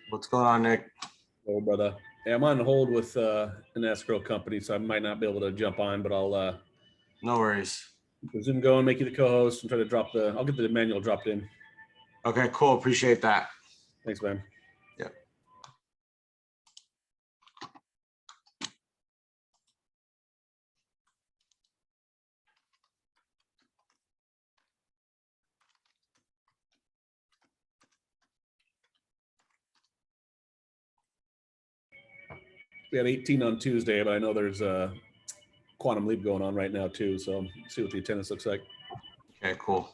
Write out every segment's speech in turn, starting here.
What's going on, Nick? Oh, brother. Hey, I'm on hold with an escrow company, so I might not be able to jump on, but I'll No worries. keep Zoom going, make you the co-host, and try to I'll get the manual dropped in. Okay, cool. Appreciate that. Thanks, man. Yep. We had 18 on Tuesday, but I know there's a Quantum Leap going on right now too, so see what the attendance looks like. Okay, cool.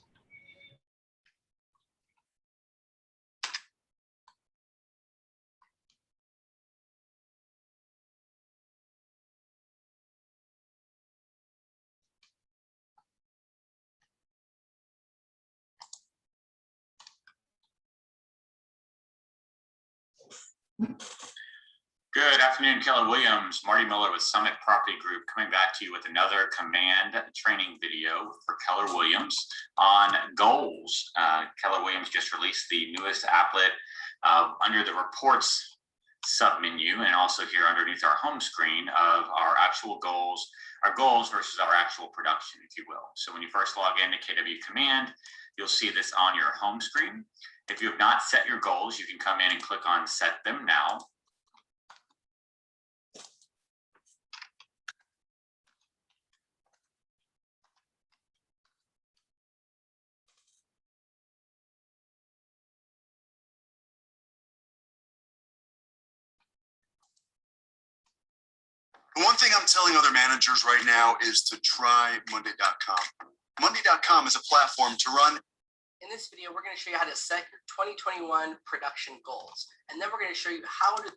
Good afternoon, Keller Williams. Marty Miller with Summit Property Group coming back to you with another command training video for Keller Williams on goals. Keller Williams just released the newest applet under the reports submenu and also here underneath our home screen of our actual goals, our goals versus our actual production, if you will. So when you first log in to KW Command, you'll see this on your home screen. If you have not set your goals, you can come in and click on Set Them Now. The one thing I'm telling other managers right now is to try Monday.com. Monday.com is a platform to run. In this video, we're going to show you how to set your 2021 production goals. And then we're going to show you how to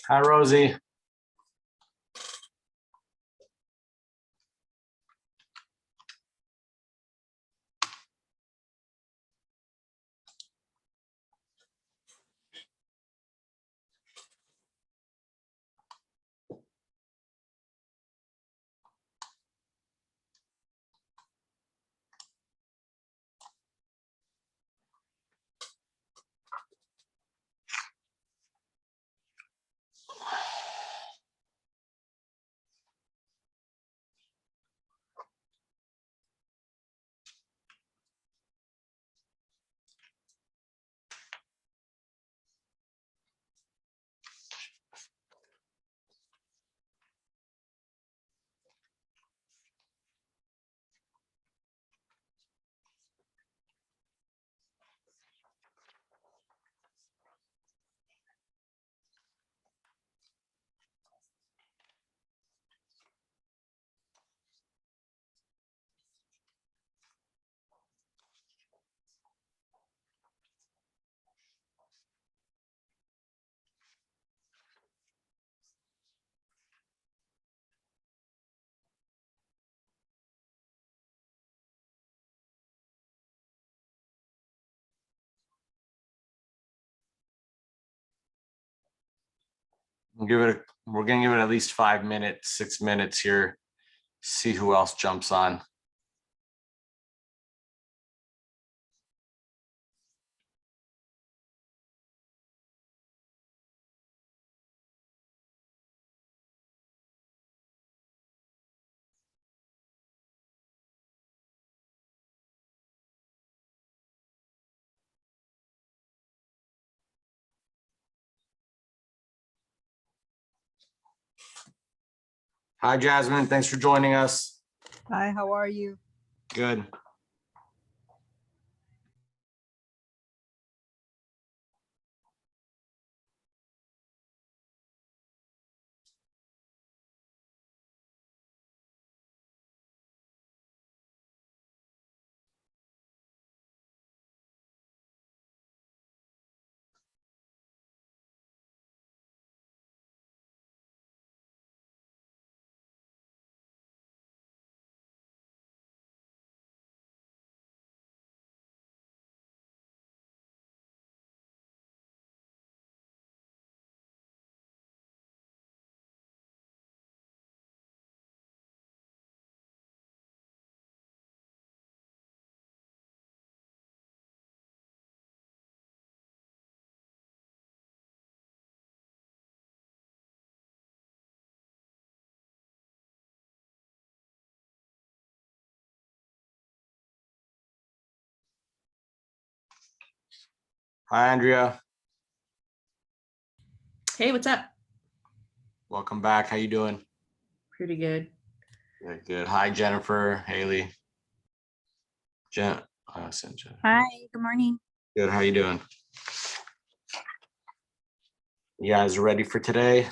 Hi, Rosie. We're gonna give it at least 5 minutes, 6 minutes here. See who else jumps on. Hi, Jasmine. Thanks for joining us. Hi, how are you? Good. Hi, Andrea. Hey, what's up? Welcome back. How you doing? Pretty good. Good, good. Hi, Jennifer, Haley. I sent Jen. Hi, good morning. Good. How you doing? You guys ready for today?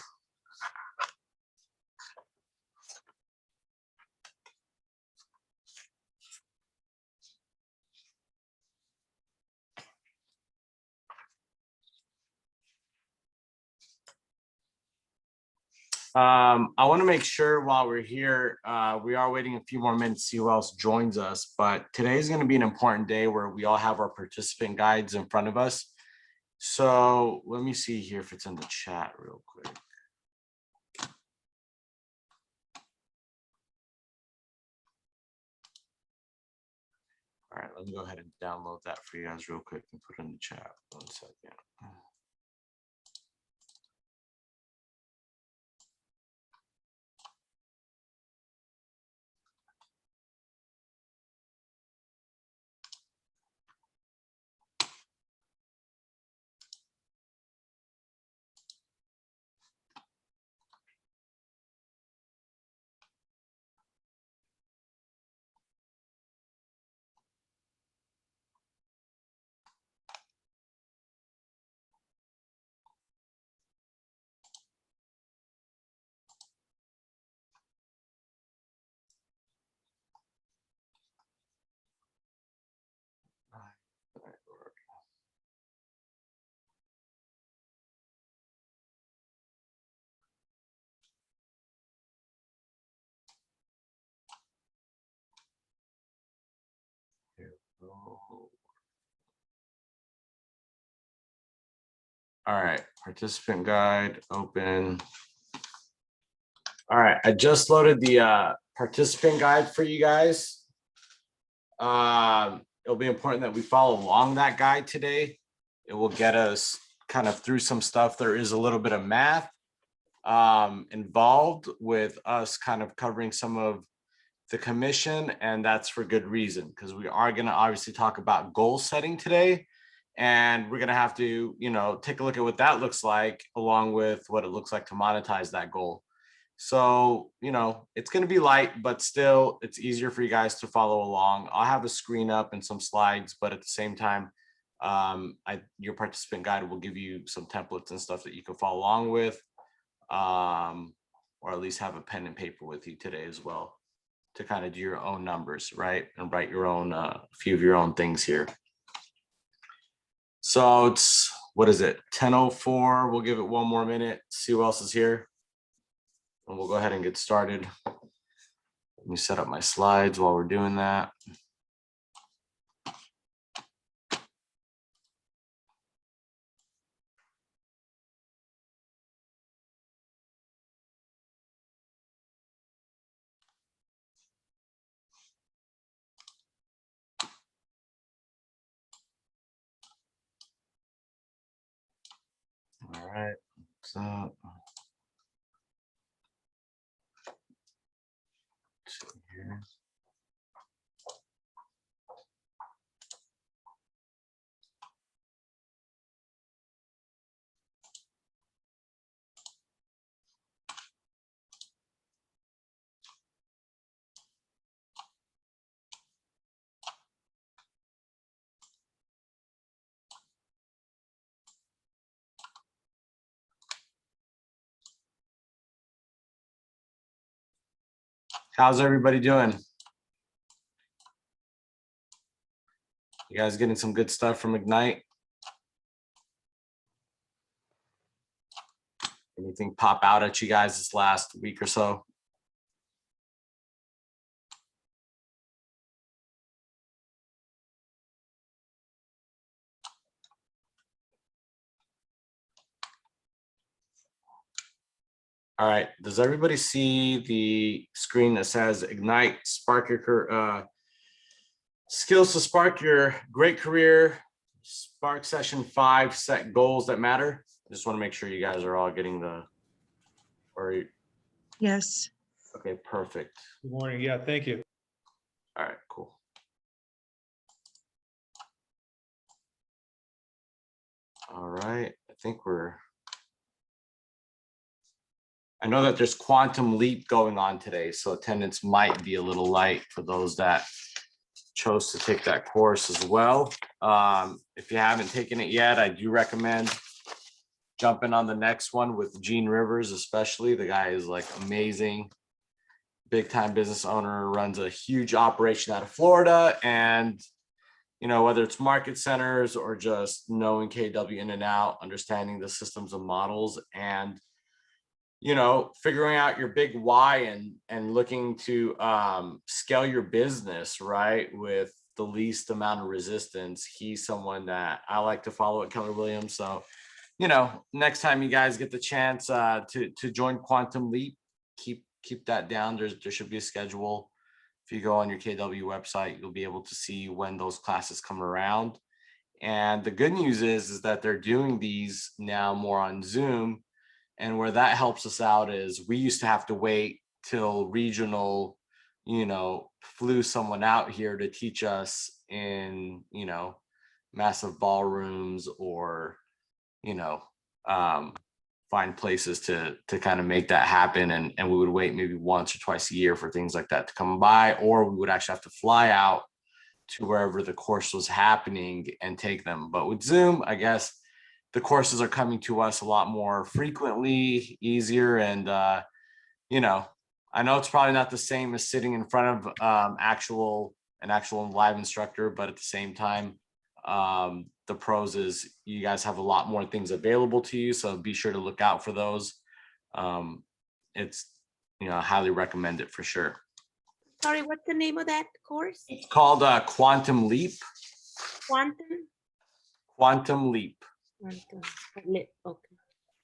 I want to make sure while we're here, we are waiting a few more minutes to see who else joins us, but today is going to be an important day where we all have our participant guides in front of us. So let me see here if it's in the chat real quick. All right, let me go ahead and download that for you guys real quick and put it in the chat. 1 second. All right, participant guide open. All right, I just loaded the participant guide for you guys. It'll be important that we follow along that guide today. It will get us kind of through some stuff. There is a little bit of math involved with us kind of covering some of the commission, and that's for good reason, because we are going to obviously talk about goal setting today, and we're going to have to, you know, take a look at what that looks like along with what it looks like to monetize that goal. So, you know, it's going to be light, but still it's easier for you guys to follow along. I'll have a screen up and some slides, but at the same time, your participant guide will give you some templates and stuff that you can follow along with, or at least have a pen and paper with you today as well, to kind of do your own numbers, right? And write your own, a few of your own things here. So it's, what is it? 10:04. We'll give it 1 more minute, see who else is here. And we'll go ahead and get started. Let me set up my slides while we're doing that. right. So. Let's see here. How's everybody doing? You guys getting some good stuff from Ignite? Anything pop out at you guys this last week or so? All right, does everybody see the screen that says Ignite, spark your skills to spark your great career, spark session 5, set goals that matter? I just want to make sure you guys are all getting the, or, Yes. okay, perfect. Good morning. Yeah, thank you. All right, cool. All right, I think I know that there's Quantum Leap going on today, so attendance might be a little light for those that chose to take that course as well. If you haven't taken it yet, I do recommend jumping on the next one with Gene Rivers, especially. The guy is like amazing, big time business owner, runs a huge operation out of Florida. And, you know, whether it's market centers or just knowing KW in and out, understanding the systems and models, and you know, figuring out your big why and looking to scale your business, right, with the least amount of resistance. He's someone that I like to follow at Keller Williams. So, you know, next time you guys get the chance to join Quantum Leap, keep that down. There should be a schedule. If you go on your KW website, you'll be able to see when those classes come around. And the good news is that they're doing these now more on Zoom. And where that helps us out is we used to have to wait till regional, you know, flew someone out here to teach us in, you know, massive ballrooms or, you know, find places to kind of make that happen. And we would wait maybe once or twice a year for things like that to come by, or we would actually have to fly out to wherever the course was happening and take them. But with Zoom, I guess the courses are coming to us a lot more frequently, easier. And, you know, I know it's probably not the same as sitting in front of an actual live instructor, but at the same time, the pros is you guys have a lot more things available to you. So be sure to look out for those. It's, you know, I highly recommend it for sure. Sorry, what's the name of that course? It's called Quantum Leap. Quantum? Quantum Leap. Okay.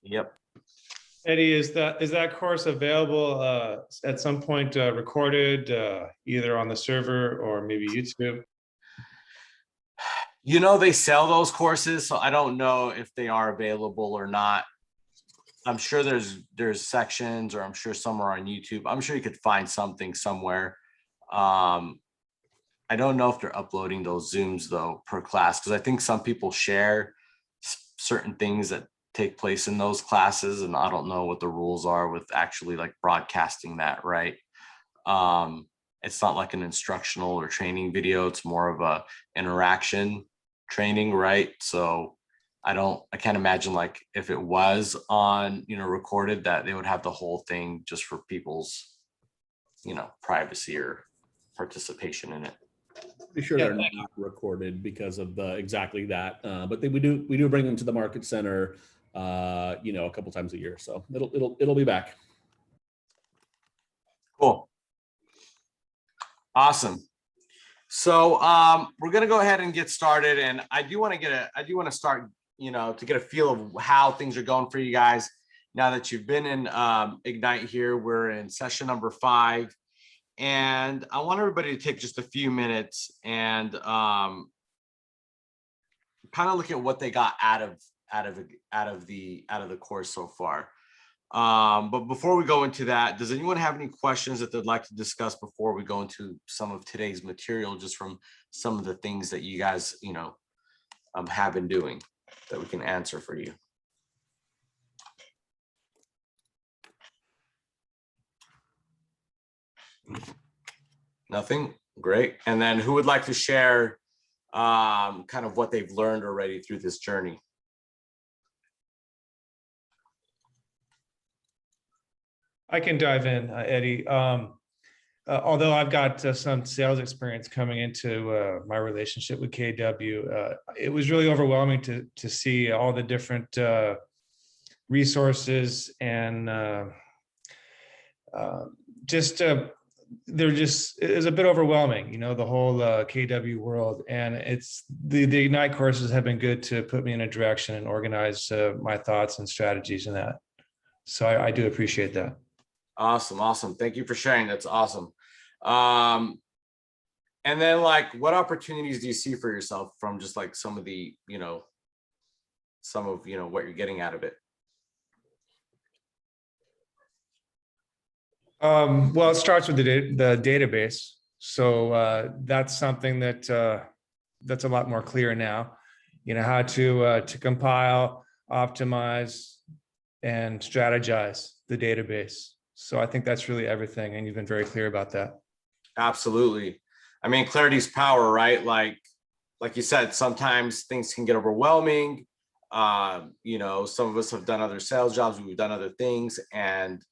Yep. Eddie, is that course available at some point recorded either on the server or maybe YouTube? You know, they sell those courses, so I don't know if they are available or not. I'm sure there's sections, or I'm sure some are on YouTube. I'm sure you could find something somewhere. I don't know if they're uploading those Zooms though per class, because I think some people share certain things that take place in those classes, and I don't know what the rules are with actually like broadcasting that, right? It's not like an instructional or training video, it's more of a interaction training, right? So I can't imagine like if it was on, you know, recorded, that they would have the whole thing just for people's, you know, privacy or participation in it. Be sure Yeah, they're not recorded because of exactly that. But we do bring them to the market center, you know, a couple times a year. So it'll be back. Cool. Awesome. So we're gonna go ahead and get started, and I do want to start, you know, to get a feel of how things are going for you guys now that you've been in Ignite here. We're in session number 5. And I want everybody to take just a few minutes and kind of look at what they got out out of the course so far. But before we go into that, does anyone have any questions that they'd like to discuss before we go into some of today's material, just from some of the things that you guys, have been doing that we can answer for you? Nothing? Great. And then who would like to share kind of what they've learned already through this journey? I can dive in, Eddie. Although I've got some sales experience coming into my relationship with KW, it was really overwhelming to see all the different resources and it was a bit overwhelming, the whole KW world. And it's the Ignite courses have been good to put me in a direction and organize my thoughts and strategies in that. So I do appreciate that. Awesome. Thank you for sharing. That's awesome. And then what opportunities do you see for yourself from just some of the, what you're getting out of it? Well, it starts with the database. So that's something that's a lot more clear now, how to compile, optimize, and strategize the database. So I think that's really everything. And you've been very clear about that. Absolutely. I mean, clarity's power, right? Like you said, sometimes things can get overwhelming. Some of us have done other sales jobs, we've done other things, and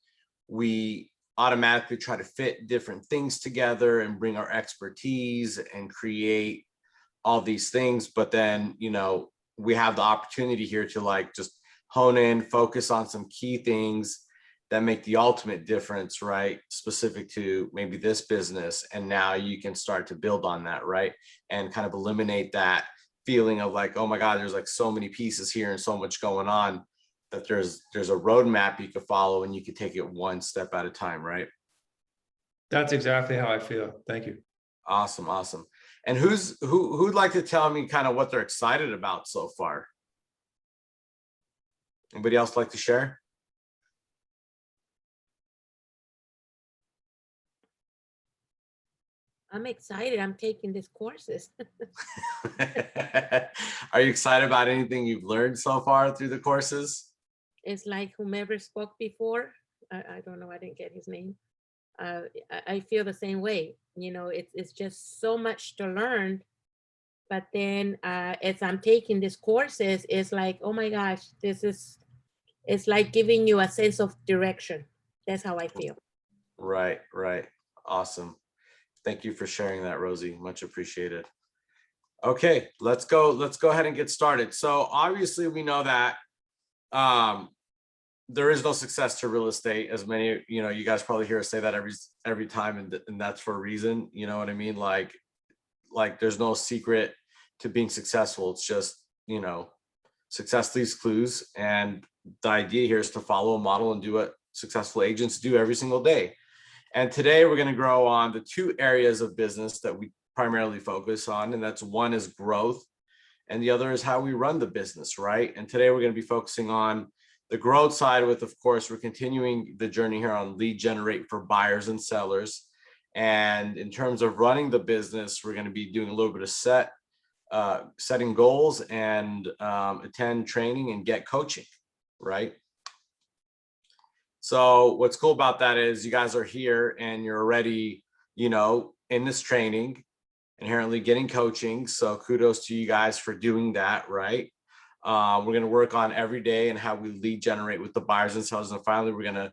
we automatically try to fit different things together and bring our expertise and create all these things. But then, we have the opportunity here to just hone in, focus on some key things that make the ultimate difference, right? Specific to maybe this business. And now you can start to build on that, right? And kind of eliminate that feeling of oh my God, there's so many pieces here and so much going on, that there's a roadmap you could follow and you could take it one step at a time, right? That's exactly how I feel. Thank you. Awesome. And who'd like to tell me kind of what they're excited about so far? Anybody else like to share? I'm excited. I'm taking these courses. Are you excited about anything you've learned so far through the courses? It's like whomever spoke before. I don't know. I didn't get his name. I feel the same way. It's just so much to learn. But then as I'm taking these courses, it's like, oh my gosh, it's like giving you a sense of direction. That's how I feel. Right. Awesome. Thank you for sharing that, Rosie. Much appreciated. Okay, let's go ahead and get started. So obviously we know that there is no success to real estate, as many, you guys probably hear us say that every time, and that's for a reason. You know what I mean? Like there's no secret to being successful. It's just, success leaves clues. And the idea here is to follow a model and do what successful agents do every single day. And today we're going to grow on the two areas of business that we primarily focus on. And that's one is growth, and the other is how we run the business, right? And today we're going to be focusing on the growth side with, of course, we're continuing the journey here on lead generate for buyers and sellers. And in terms of running the business, we're going to be doing a little bit of setting goals and attend training and get coaching, right? So what's cool about that is you guys are here and you're already, in this training, inherently getting coaching. So kudos to you guys for doing that, right? We're going to work on every day and how we lead generate with the buyers and sellers. And finally, we're going to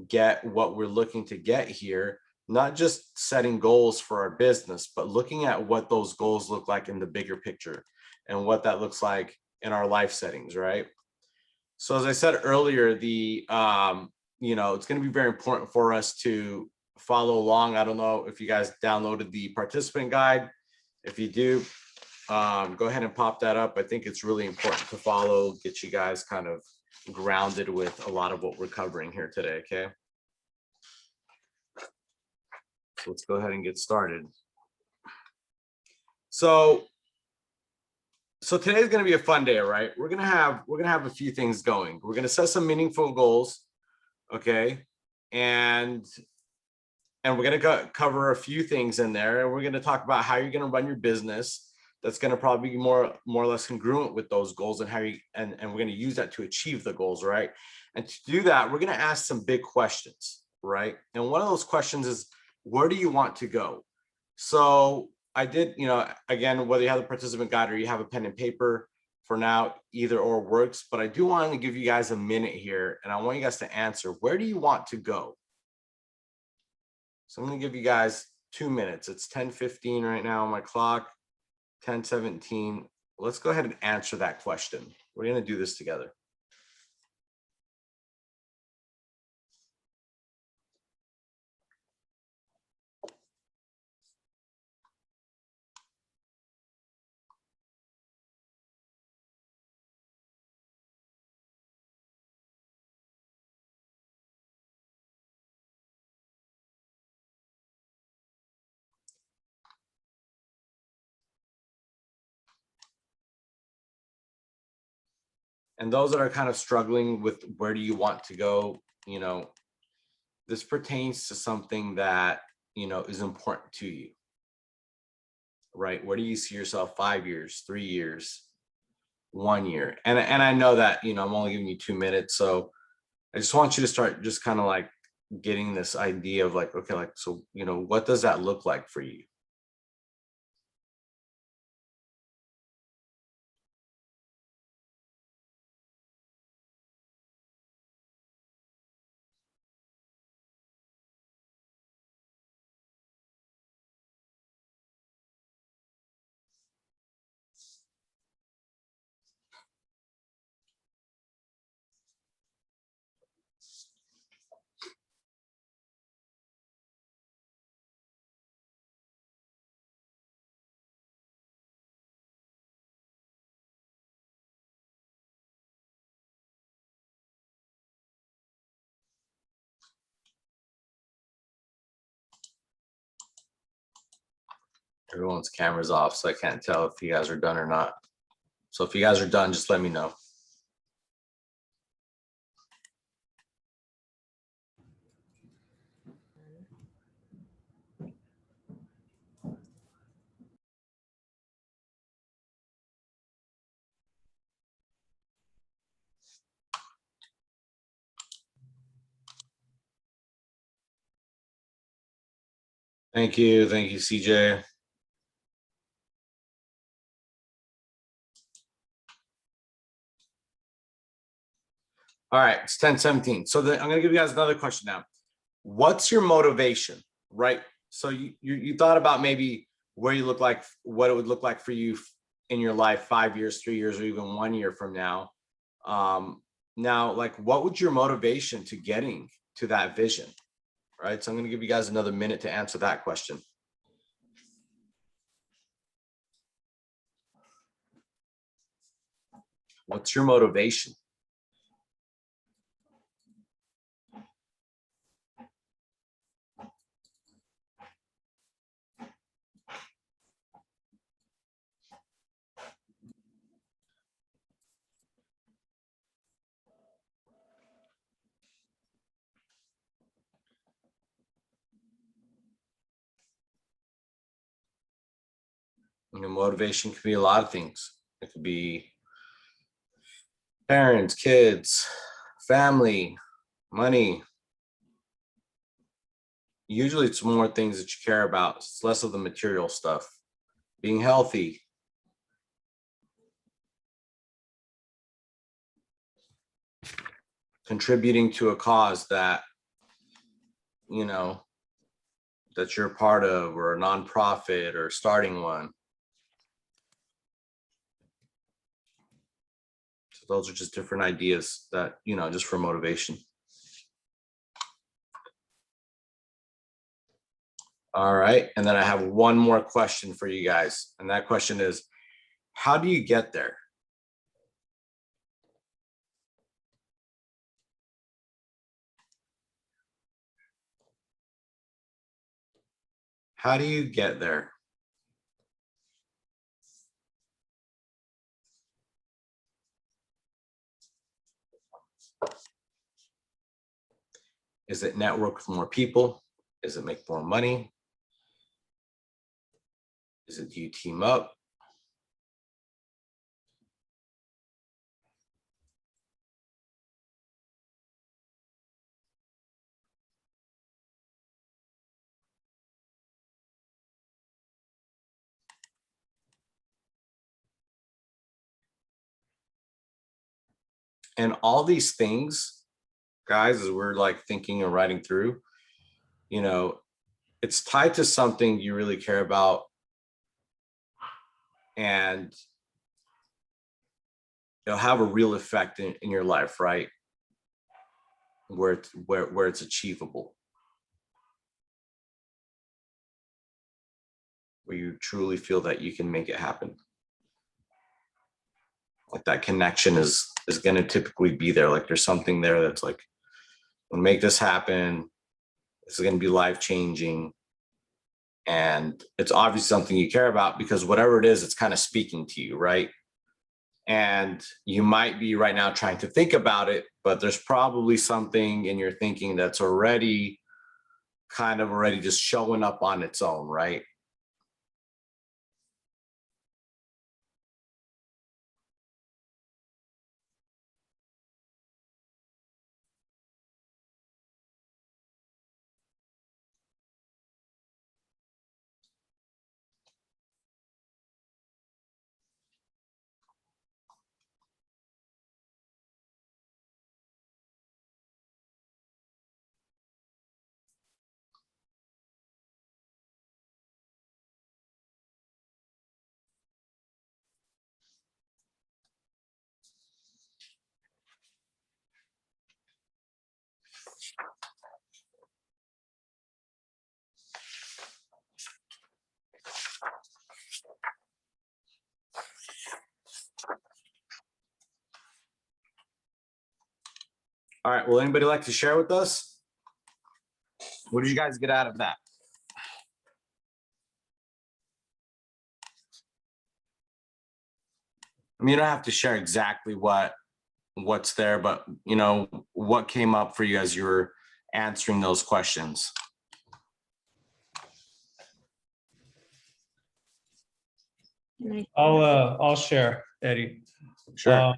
get what we're looking to get here, not just setting goals for our business, but looking at what those goals look like in the bigger picture and what that looks like in our life settings, right? So as I said earlier, it's going to be very important for us to follow along. I don't know if you guys downloaded the participant guide. If you do, go ahead and pop that up. I think it's really important to follow, get you guys kind of grounded with a lot of what we're covering here today, okay? So let's go ahead and get started. So So today's going to be a fun day, right? We're going to have a few things going. We're going to set some meaningful goals, okay? And we're going to cover a few things in there, and we're going to talk about how you're going to run your business. That's going to probably be more or less congruent with those goals, and how you and we're going to use that to achieve the goals, right? And to do that, we're going to ask some big questions, right? And one of those questions is, where do you want to go? So I did, again, whether you have the participant guide or you have a pen and paper, for now, either or works, but I do want to give you guys a minute here, and I want you guys to answer, where do you want to go? So I'm going to give you guys 2 minutes. It's 10:15 right now on my clock, 10:17. Let's go ahead and answer that question. We're going to do this together. And those that are kind of struggling with where do you want to go, this pertains to something that, is important to you, right? Where do you see yourself 5 years, 3 years, 1 year? And I know that, I'm only giving you 2 minutes. So I just want you to start just kind of like getting this idea of like, okay, like, so, what does that look like for you? Everyone's camera's off, so I can't tell if you guys are done or not. So if you guys are done, just let me know. Thank you, CJ. All right, it's 10:17. So I'm going to give you guys another question now. What's your motivation, right? So you thought about maybe where you look like, what it would look like for you in your life 5 years, 3 years, or even 1 year from now. Now, like, what would your motivation to getting to that vision, right? So I'm going to give you guys another minute to answer that question. What's your motivation? Motivation could be a lot of things. It could be parents, kids, family, money. Usually it's more things that you care about. It's less of the material stuff. Being healthy. Contributing to a cause that, that you're a part of, or a nonprofit, or starting one. So those are just different ideas that, just for motivation. All right. And then I have one more question for you guys. And that question is, how do you get there? How do you get there? Is it network with more people? Is it make more money? Is it do you team up? And all these things, guys, as we're like thinking and writing through, you know, it's tied to something you really care about. And it'll have a real effect in your life, right? Where it's achievable. Where you truly feel that you can make it happen. Like that connection is going to typically be there. Like there's something there that's like, we'll make this happen. This is going to be life changing. And it's obviously something you care about because whatever it is, it's kind of speaking to you, right? And you might be right now trying to think about it, but there's probably something in your thinking that's already just showing up on its own, right? All right, will anybody like to share with us? What did you guys get out of that? I mean, you don't have to share exactly what's there, but you know, what came up for you as you were answering those questions? I'll share, Eddie. Sure.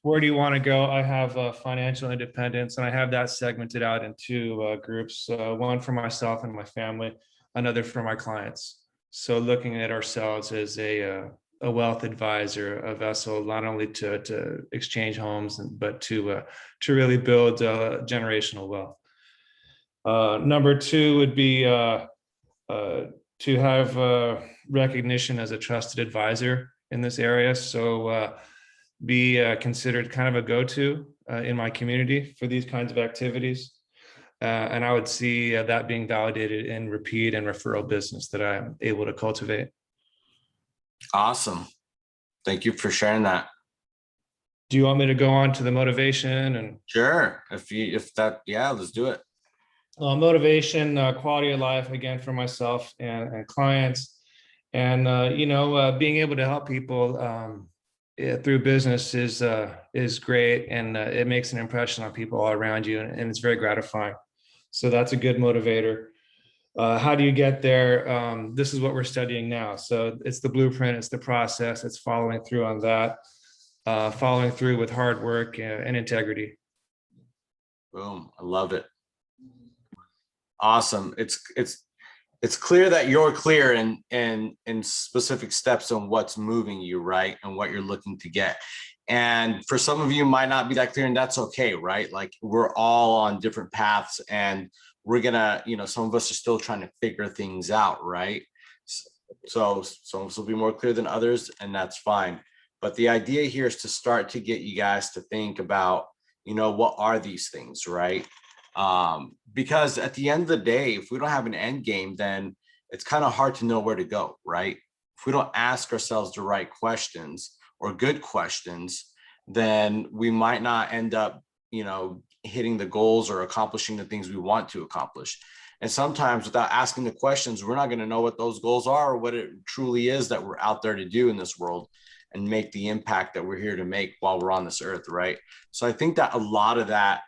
Where do you want to go? I have financial independence, and I have that segmented out in two groups, one for myself and my family, another for my clients. So looking at ourselves as a wealth advisor, a vessel not only to exchange homes, but to really build generational wealth. Number two would be to have recognition as a trusted advisor in this area. So be considered kind of a go-to in my community for these kinds of activities. And I would see that being validated in repeat and referral business that I'm able to cultivate. Awesome. Thank you for sharing that. Do you want me to go on to the motivation? And sure, yeah, let's do it. Motivation, quality of life, again, for myself and clients, and being able to help people through business is great, and it makes an impression on people all around you, and it's very gratifying. So that's a good motivator. How do you get there? This is what we're studying now. So it's the blueprint, it's the process, it's following through on that, following through with hard work and integrity. Boom, I love it. Awesome. It's clear that you're clear in specific steps on what's moving you, right? And what you're looking to get. And for some of you might not be that clear, and that's okay, right? Like we're all on different paths, and we're gonna, some of us are still trying to figure things out, right? So some of us will be more clear than others, and that's fine. But the idea here is to start to get you guys to think about, what are these things, right? Because at the end of the day, if we don't have an end game, then it's kind of hard to know where to go, right? If we don't ask ourselves the right questions or good questions, then we might not end up, hitting the goals or accomplishing the things we want to accomplish. And sometimes without asking the questions, we're not going to know what those goals are or what it truly is that we're out there to do in this world and make the impact that we're here to make while we're on this earth, right? So I think that a lot of that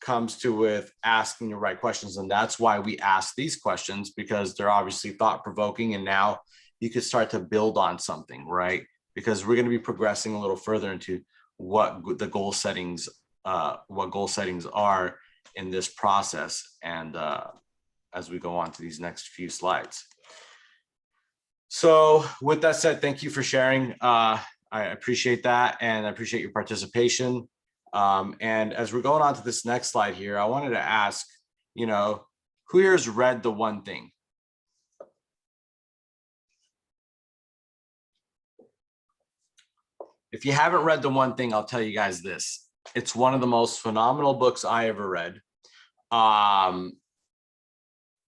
comes to with asking the right questions. And that's why we ask these questions, because they're obviously thought provoking. And now you could start to build on something, right? Because we're going to be progressing a little further into what the goal settings are in this process. And as we go on to these next few slides. So with that said, thank you for sharing. I appreciate that. And I appreciate your participation. And as we're going on to this next slide here, I wanted to ask, you know, who here has read The One Thing? If you haven't read The One Thing, I'll tell you guys this. It's one of the most phenomenal books I ever read.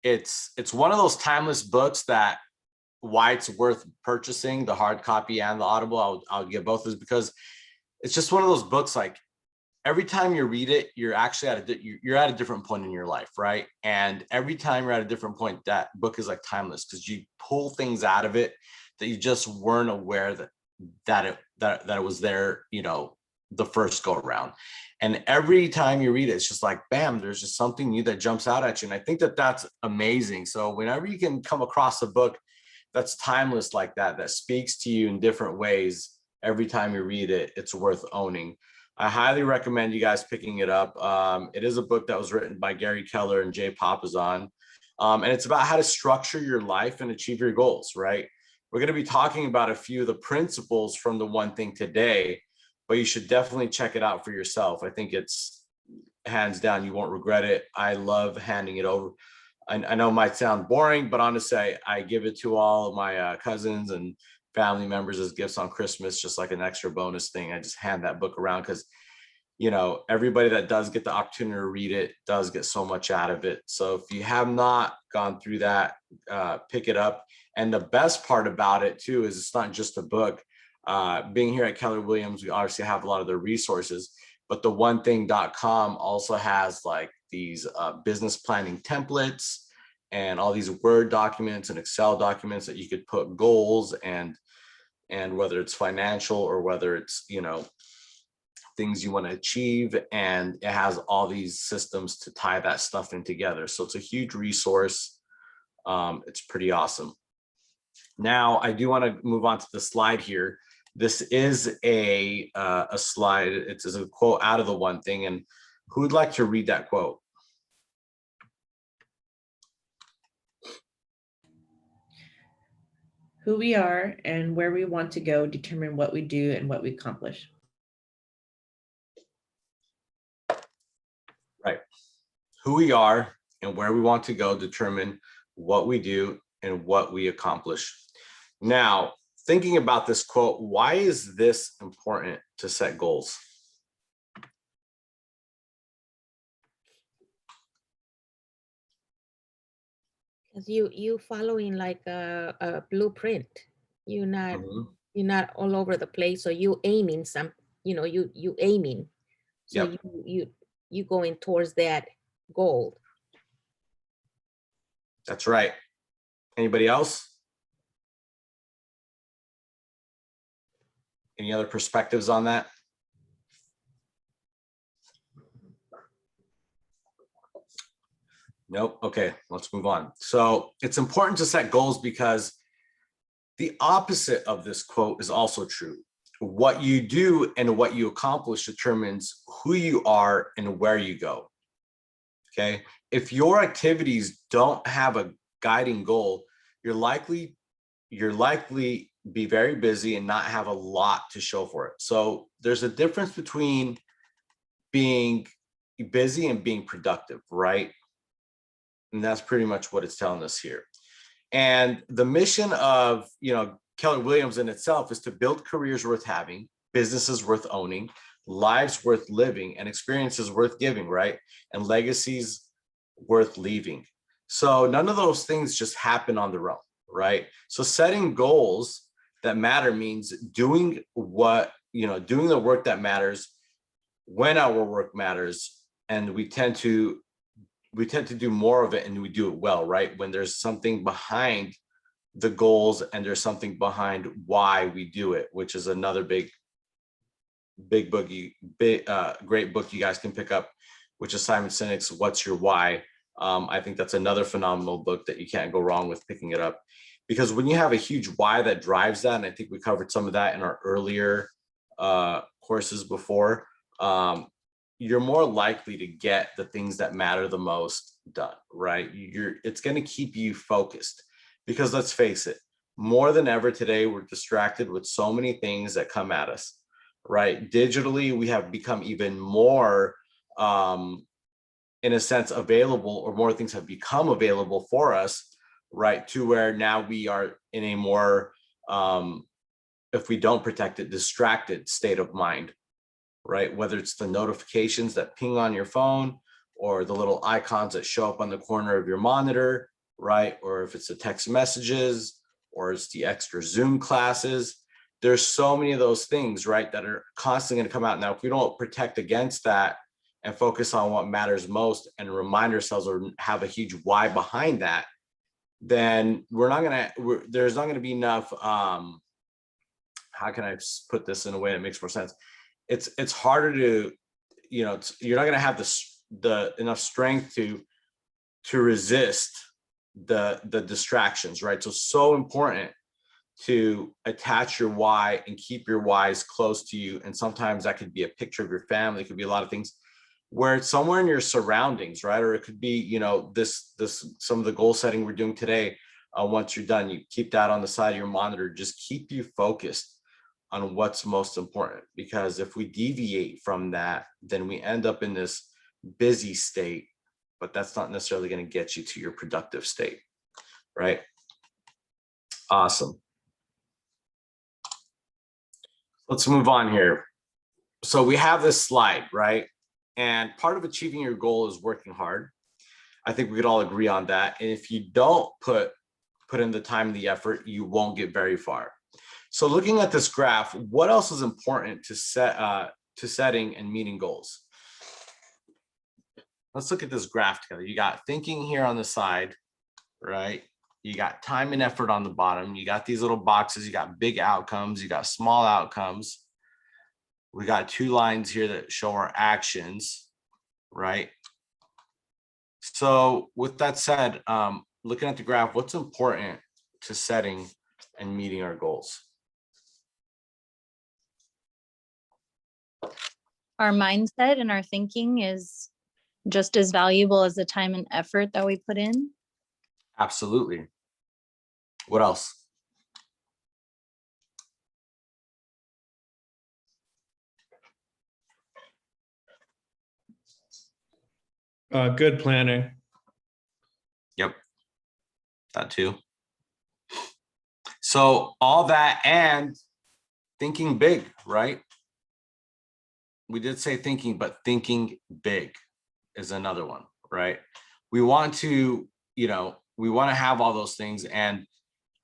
It's one of those timeless books that why it's worth purchasing the hard copy and the Audible. I'll get both of those because it's just one of those books, like every time you read it, you're actually you're at a different point in your life, right? And every time you're at a different point, that book is like timeless because you pull things out of it that you just weren't aware that it was there, you know, the first go around. And every time you read it, it's just like, bam, there's just something new that jumps out at you. And I think that that's amazing. So whenever you can come across a book that's timeless like that, that speaks to you in different ways, every time you read it, it's worth owning. I highly recommend you guys picking it up. It is a book that was written by Gary Keller and Jay Papasan. And it's about how to structure your life and achieve your goals, right? We're going to be talking about a few of the principles from The One Thing today, but you should definitely check it out for yourself. I think it's hands down, you won't regret it. I love handing it over. I know it might sound boring, but honestly, I give it to all of my cousins and family members as gifts on Christmas, just like an extra bonus thing. I just hand that book around because, you know, everybody that does get the opportunity to read it does get so much out of it. So if you have not gone through that, pick it up. And the best part about it too is it's not just a book. Being here at Keller Williams, we obviously have a lot of their resources, but the onething.com also has like these business planning templates and all these Word documents and Excel documents that you could put goals and whether it's financial or whether it's, you know, things you want to achieve. And it has all these systems to tie that stuff in together. So it's a huge resource. It's pretty awesome. Now, I do want to move on to the slide here. This is a slide. It's a quote out of The One Thing. And who would like to read that quote? Who we are and where we want to go determine what we do and what we accomplish. Right. Who we are and where we want to go determine what we do and what we accomplish. Now, thinking about this quote, why is this important to set goals? Because you following like a blueprint. You're not all over the place. So you aiming you aiming. So Yep. you going towards that goal. That's right. Anybody else? Any other perspectives on that? Nope. Okay, let's move on. So it's important to set goals because the opposite of this quote is also true. What you do and what you accomplish determines who you are and where you go. Okay. If your activities don't have a guiding goal, you're likely be very busy and not have a lot to show for it. So there's a difference between being busy and being productive, right? And that's pretty much what it's telling us here. And the mission of, you know, Keller Williams in itself is to build careers worth having, businesses worth owning, lives worth living, and experiences worth giving, right? And legacies worth leaving. So none of those things just happen on their own, right? So setting goals that matter means doing doing the work that matters when our work matters. And we tend to do more of it and we do it well, right? When there's something behind the goals and there's something behind why we do it, which is another great book you guys can pick up which is Simon Sinek's What's Your Why. I think that's another phenomenal book that you can't go wrong with picking it up, because when you have a huge why that drives that, and I think we covered some of that in our earlier courses before, you're more likely to get the things that matter the most done, right? It's going to keep you focused, because let's face it, more than ever today, we're distracted with so many things that come at us, right? Digitally, we have become even more, in a sense, available, or more things have become available for us, right? To where now we are in a more, if we don't protect it, distracted state of mind, right? Whether it's the notifications that ping on your phone, or the little icons that show up on the corner of your monitor, right? Or if it's the text messages, or it's the extra Zoom classes. There's so many of those things, right, that are constantly going to come out. Now, if we don't protect against that and focus on what matters most and remind ourselves, or have a huge why behind that, then there's not going to be enough, how can I put this in a way that makes more sense? It's harder to, you're not going to have the enough strength to resist the distractions, right? So important to attach your why and keep your whys close to you. And sometimes that could be a picture of your family, it could be a lot of things, where it's somewhere in your surroundings, right? Or it could be, this some of the goal setting we're doing today. Once you're done, you keep that on the side of your monitor. Just keep you focused on what's most important, because if we deviate from that, then we end up in this busy state, but that's not necessarily going to get you to your productive state, right? Awesome. Let's move on here. So we have this slide, right? And part of achieving your goal is working hard. I think we could all agree on that. And if you don't put in the time and the effort, you won't get very far. So looking at this graph, what else is important to setting and meeting goals? Let's look at this graph together. You got thinking here on the side, right? You got time and effort on the bottom. You got these little boxes. You got big outcomes. You got small outcomes. We got two lines here that show our actions, right? So with that said, looking at the graph, what's important to setting and meeting our goals? Our mindset and our thinking is just as valuable as the time and effort that we put in. Absolutely. What else? Good planning. Yep, that too. So all that and thinking big, right? We did say thinking, but thinking big is another one, right? We want to, we want to have all those things. And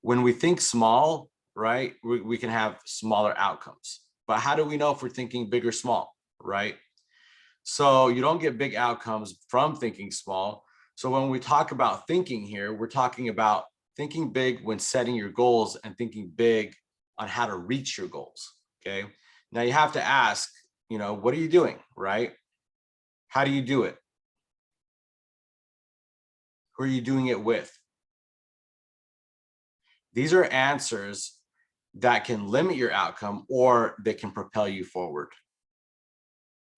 when we think small, right, we can have smaller outcomes. But how do we know if we're thinking big or small, right? So you don't get big outcomes from thinking small. So when we talk about thinking here, we're talking about thinking big when setting your goals and thinking big on how to reach your goals, okay? Now you have to ask, what are you doing, right? How do you do it? Who are you doing it with? These are answers that can limit your outcome or they can propel you forward,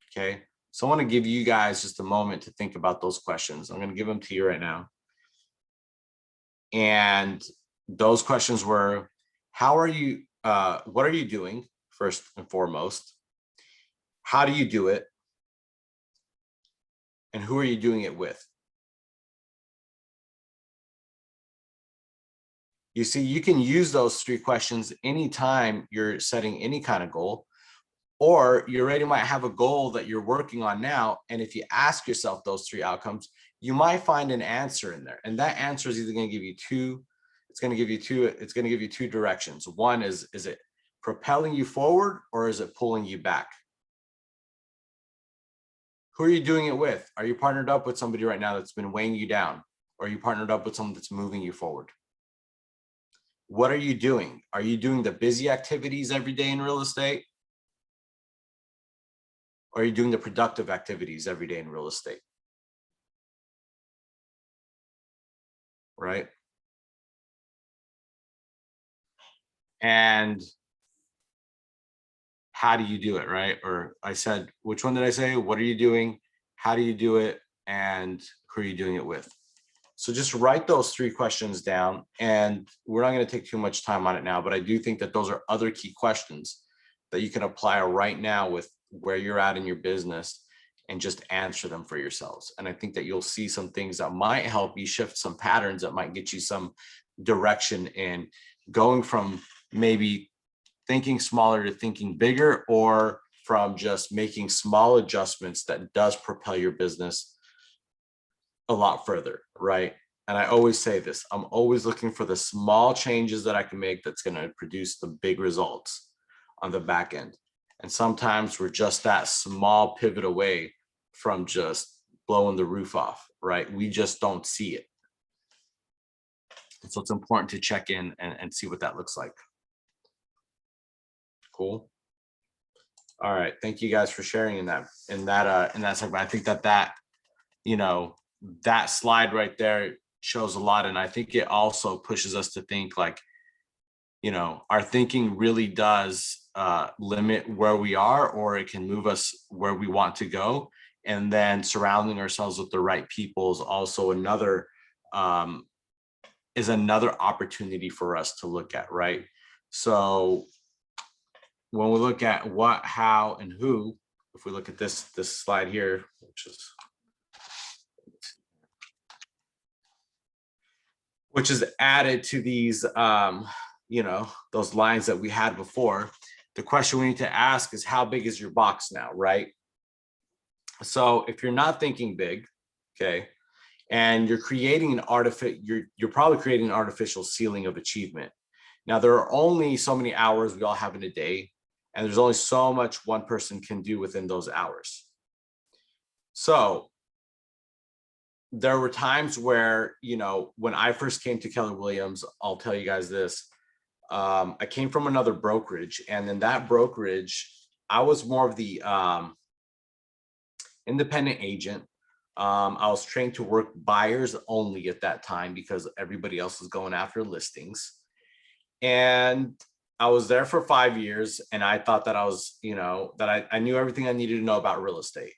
okay? So I want to give you guys just a moment to think about those questions. I'm going to give them to you right now. And those questions were, what are you doing first and foremost? How do you do it? And who are you doing it with? You see, you can use those three questions anytime you're setting any kind of goal, or you already might have a goal that you're working on now. And if you ask yourself those three outcomes, you might find an answer in there. And that answer is either going to give you it's going to give you two directions. One is it propelling you forward or is it pulling you back? Who are you doing it with? Are you partnered up with somebody right now that's been weighing you down? Or are you partnered up with someone that's moving you forward? What are you doing? Are you doing the busy activities every day in real estate? Or are you doing the productive activities every day in real estate? Right? And how do you do it, right? Or I said, which one did I say? What are you doing? How do you do it? And who are you doing it with? So just write those 3 questions down, and we're not going to take too much time on it now, but I do think that those are other key questions that you can apply right now with where you're at in your business and just answer them for yourselves. And I think that you'll see some things that might help you shift some patterns that might get you some direction in going from maybe thinking smaller to thinking bigger, or from just making small adjustments that does propel your business a lot further, right? And I always say this, I'm always looking for the small changes that I can make that's going to produce the big results on the back end. And sometimes we're just that small pivot away from just blowing the roof off, right? We just don't see it. And so it's important to check in and see what that looks like. Cool. All right. Thank you guys for sharing in that segment. I think that that slide right there shows a lot. And I think it also pushes us to think like, our thinking really does limit where we are, or it can move us where we want to go. And then surrounding ourselves with the right people is also another opportunity for us to look at, right? So when we look at what, how, and who, if we look at this slide here, which is added to these, those lines that we had before, the question we need to ask is, how big is your box now, right? So if you're not thinking big, okay, and you're creating you're probably creating an artificial ceiling of achievement. Now, there are only so many hours we all have in a day, and there's only so much one person can do within those hours. So there were times where, when I first came to Keller Williams, I'll tell you guys this, I came from another brokerage, and in that brokerage, I was more of the independent agent. I was trained to work buyers only at that time because everybody else was going after listings. And I was there for 5 years, and I thought that I was, that I knew everything I needed to know about real estate.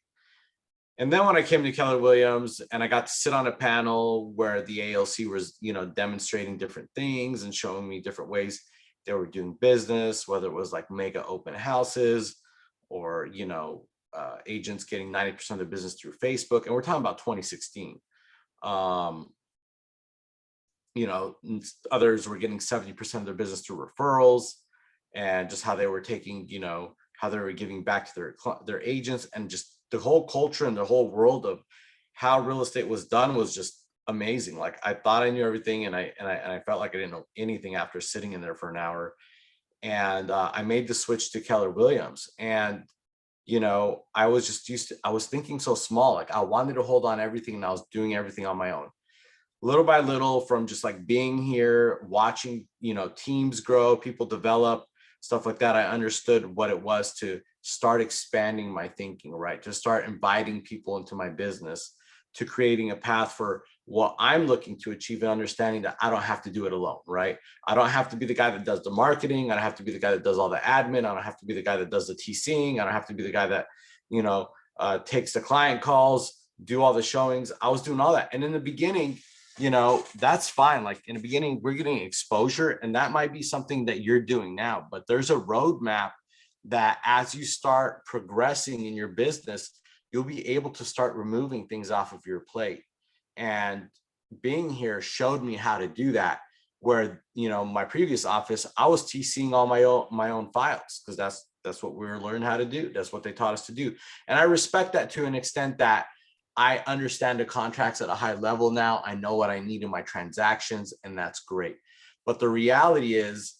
And then when I came to Keller Williams and I got to sit on a panel where the ALC was, demonstrating different things and showing me different ways they were doing business, whether it was like mega open houses or, agents getting 90% of their business through Facebook. And we're talking about 2016. Others were getting 70% of their business through referrals, and just how they were taking, how they were giving back to their agents, and just the whole culture and the whole world of how real estate was done was just amazing. Like, I thought I knew everything, and I felt like I didn't know anything after sitting in there for an hour. And I made the switch to Keller Williams, and I was just I was thinking so small. Like, I wanted to hold on everything, and I was doing everything on my own. Little by little, from just like being here, watching, teams grow, people develop, stuff like that, I understood what it was to start expanding my thinking, right? To start inviting people into my business, to creating a path for what I'm looking to achieve, and understanding that I don't have to do it alone, right? I don't have to be the guy that does the marketing. I don't have to be the guy that does all the admin. I don't have to be the guy that does the TCing. I don't have to be the guy that, takes the client calls, do all the showings. I was doing all that. And in the beginning, that's fine. Like, in the beginning, we're getting exposure, and that might be something that you're doing now, but there's a roadmap that as you start progressing in your business, you'll be able to start removing things off of your plate. And being here showed me how to do that, where, my previous office, I was TCing all my own files, because that's what we were learning how to do. That's what they taught us to do. And I respect that to an extent, that I understand the contracts at a high level now. I know what I need in my transactions, and that's great. But the reality is,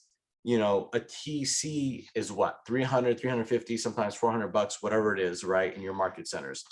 a TC is what, 300, 350, sometimes $400, whatever it is, right, in your market centers.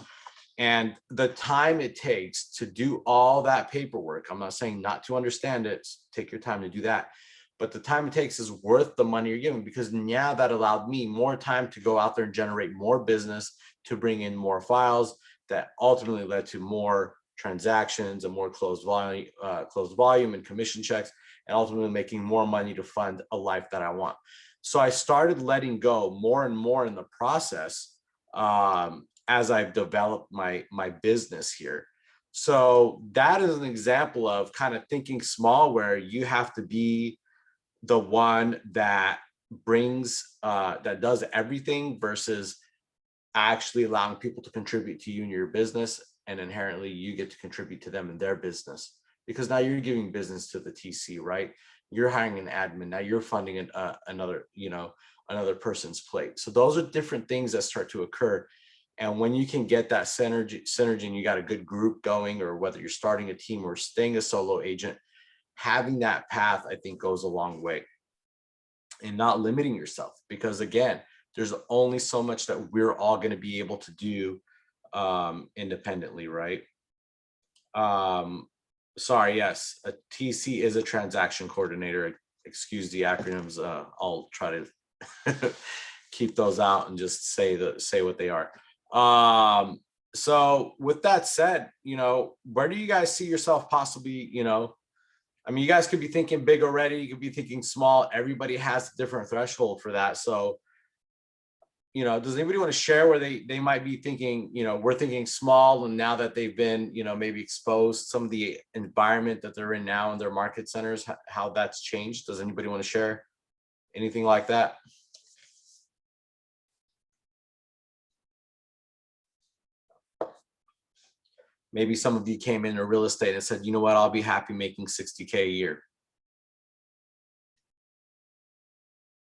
And the time it takes to do all that paperwork, I'm not saying not to understand it, take your time to do that, but the time it takes is worth the money you're giving, because now that allowed me more time to go out there and generate more business, to bring in more files that ultimately led to more transactions and more closed volume and commission checks, and ultimately making more money to fund a life that I want. So I started letting go more and more in the process as I've developed my business here. So that is an example of kind of thinking small, where you have to be the one that brings that does everything versus actually allowing people to contribute to you and your business, and inherently you get to contribute to them in their business, because now you're giving business to the TC, right? You're hiring an admin, now you're funding another person's plate. So those are different things that start to occur. And when you can get that synergy and you got a good group going, or whether you're starting a team or staying a solo agent, having that path, I think, goes a long way. And not limiting yourself, because again, there's only so much that we're all going to be able to do independently, right? Sorry, yes, a TC is a transaction coordinator. Excuse the acronyms. I'll try to keep those out and just say what they are. So with that said, where do you guys see yourself possibly, I mean, you guys could be thinking big already, you could be thinking small. Everybody has a different threshold for that. So, does anybody want to share where they might be thinking, we're thinking small, and now that they've been, maybe exposed some of the environment that they're in now in their market centers, how that's changed? Does anybody want to share anything like that? Maybe some of you came into real estate and said, you know what, I'll be happy making $60K a year.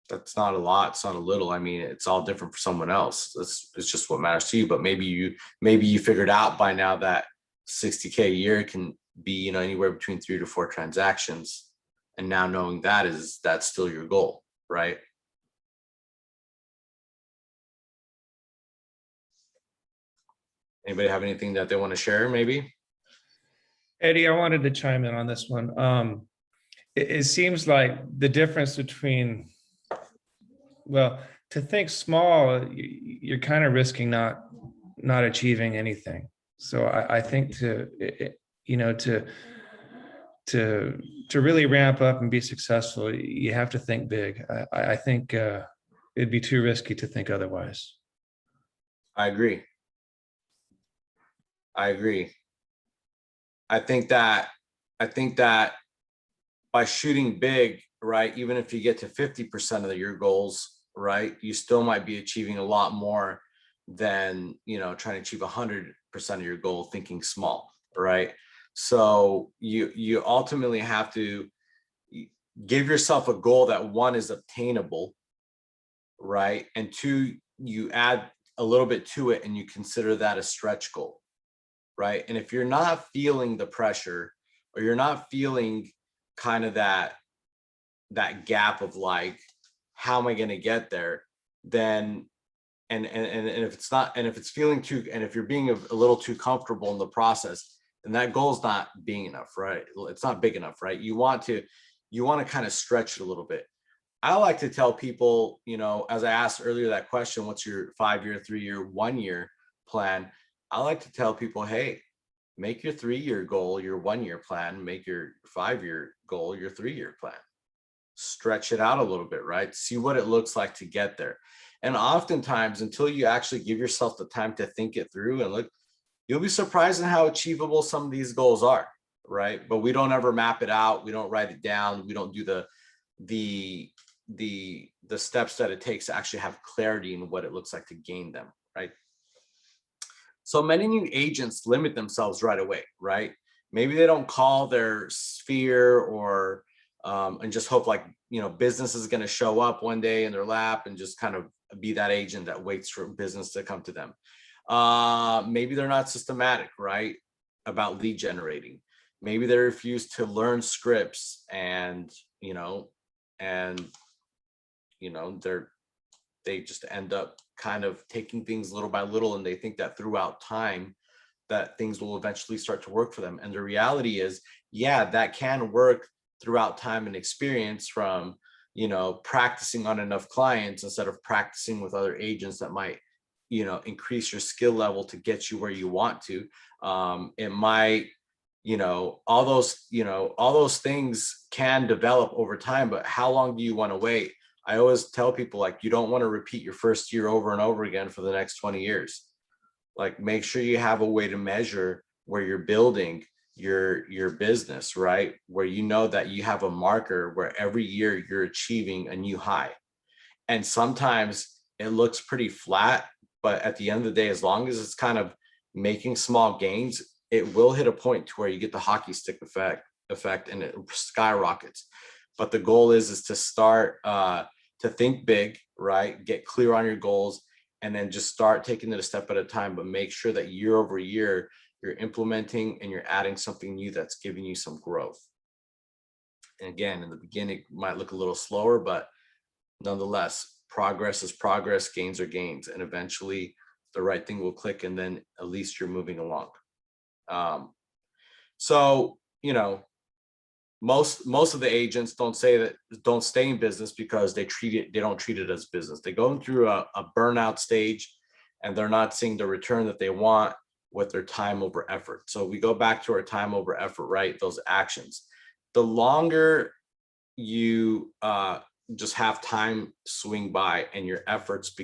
That's not a lot. It's not a little. I mean, it's all different for someone else. It's just what matters to you. But maybe you figured out by now that $60K a year can be, anywhere between 3 to 4 transactions. And now knowing that's still your goal, right? Anybody have anything that they want to share, maybe? Eddie, I wanted to chime in on this one. It seems like the difference between, well, to think small, you're kind of risking not achieving anything. So I think to really ramp up and be successful, you have to think big. I think it'd be too risky to think otherwise. I agree. I think that by shooting big, right, even if you get to 50% of your goals, right, you still might be achieving a lot more than, trying to achieve 100% of your goal thinking small, right? So you ultimately have to give yourself a goal that, one, is obtainable, right? And two, you add a little bit to it and you consider that a stretch goal, right? And if you're not feeling the pressure, or you're not feeling kind of that gap of like, how am I going to get there? Then, and if it's not, and if it's feeling too, and if you're being a little too comfortable in the process, then that goal is not being enough, right? It's not big enough, right? You want to kind of stretch it a little bit. I like to tell people, as I asked earlier that question, what's your 5-year, 3-year, 1-year plan? I like to tell people, hey, make your 3-year goal your 1-year plan, make your 5-year goal your 3-year plan. Stretch it out a little bit, right? See what it looks like to get there. And oftentimes, until you actually give yourself the time to think it through and look, you'll be surprised at how achievable some of these goals are, right? But we don't ever map it out. We don't write it down. We don't do the steps that it takes to actually have clarity in what it looks like to gain them, right? So many new agents limit themselves right away, right? Maybe they don't call their sphere or and just hope like, business is going to show up one day in their lap and just kind of be that agent that waits for business to come to them. Maybe they're not systematic, right, about lead generating. Maybe they refuse to learn scripts and they just end up kind of taking things little by little, and they think that throughout time that things will eventually start to work for them. And the reality is, yeah, that can work throughout time and experience from, practicing on enough clients instead of practicing with other agents that might increase your skill level to get you where you want to. It might, all those things can develop over time, but how long do you want to wait? I always tell people, like, you don't want to repeat your first year over and over again for the next 20 years. Like, make sure you have a way to measure where you're building your business, right? Where you know that you have a marker where every year you're achieving a new high. And sometimes it looks pretty flat, but at the end of the day, as long as it's kind of making small gains, it will hit a point to where you get the hockey stick effect and it skyrockets. But the goal is to start to think big, right? Get clear on your goals, and then just start taking it a step at a time, but make sure that year over year, you're implementing and you're adding something new that's giving you some growth. And again, in the beginning, it might look a little slower, but nonetheless, progress is progress, gains are gains, and eventually the right thing will click, and then at least you're moving along. So, most of the agents don't stay in business because they don't treat it as business. They go through a burnout stage, and they're not seeing the return that they want with their time over effort. So we go back to our time over effort, right? Those actions. The longer you just have time swing by and your efforts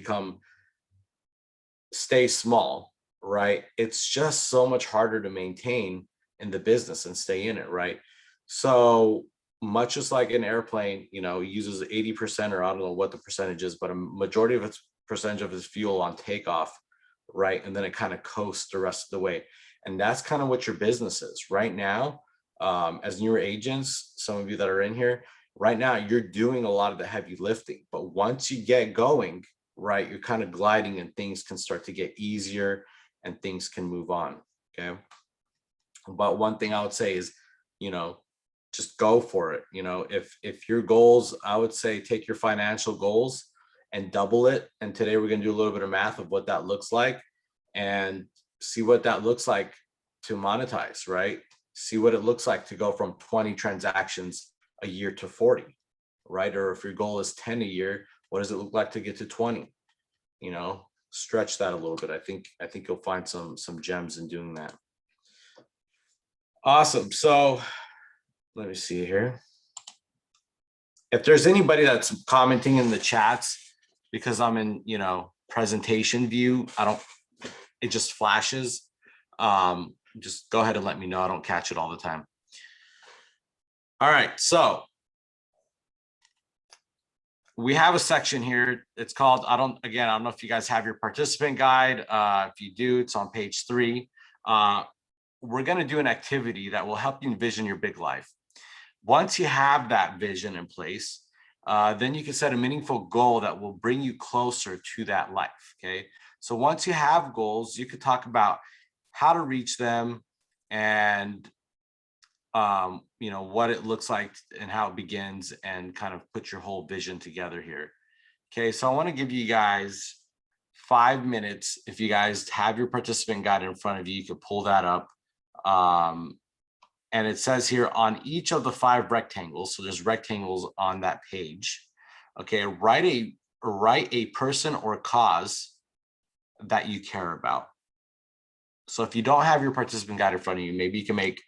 stay small, right? It's just so much harder to maintain in the business and stay in it, right? So much just like an airplane, uses 80%, or I don't know what the percentage is, but a majority of its percentage of its fuel on takeoff, right? And then it kind of coasts the rest of the way. And that's kind of what your business is right now. As newer agents, some of you that are in here right now, you're doing a lot of the heavy lifting, but once you get going, right, you're kind of gliding, and things can start to get easier and things can move on. Okay. But one thing I would say is, just go for it. If your goals, I would say take your financial goals and double it. And today we're going to do a little bit of math of what that looks like, and see what that looks like to monetize, right? See what it looks like to go from 20 transactions a year to 40, right? Or if your goal is 10 a year, what does it look like to get to 20? Stretch that a little bit. I think you'll find some gems in doing that. Awesome. So let me see here. If there's anybody that's commenting in the chats, because I'm in, presentation view, it just flashes. Just go ahead and let me know. I don't catch it all the time. All right. So we have a section here. It's called, I don't know if you guys have your participant guide. If you do, it's on page 3. We're going to do an activity that will help you envision your big life. Once you have that vision in place, then you can set a meaningful goal that will bring you closer to that life. Okay. So once you have goals, you could talk about how to reach them, and what it looks like and how it begins, and kind of put your whole vision together here. Okay, so I want to give you guys 5 minutes. If you guys have your participant guide in front of you, you could pull that up. And it says here on each of the 5 rectangles, so there's rectangles on that page. Okay, write a person or cause that you care about. So if you don't have your participant guide in front of you, maybe you can make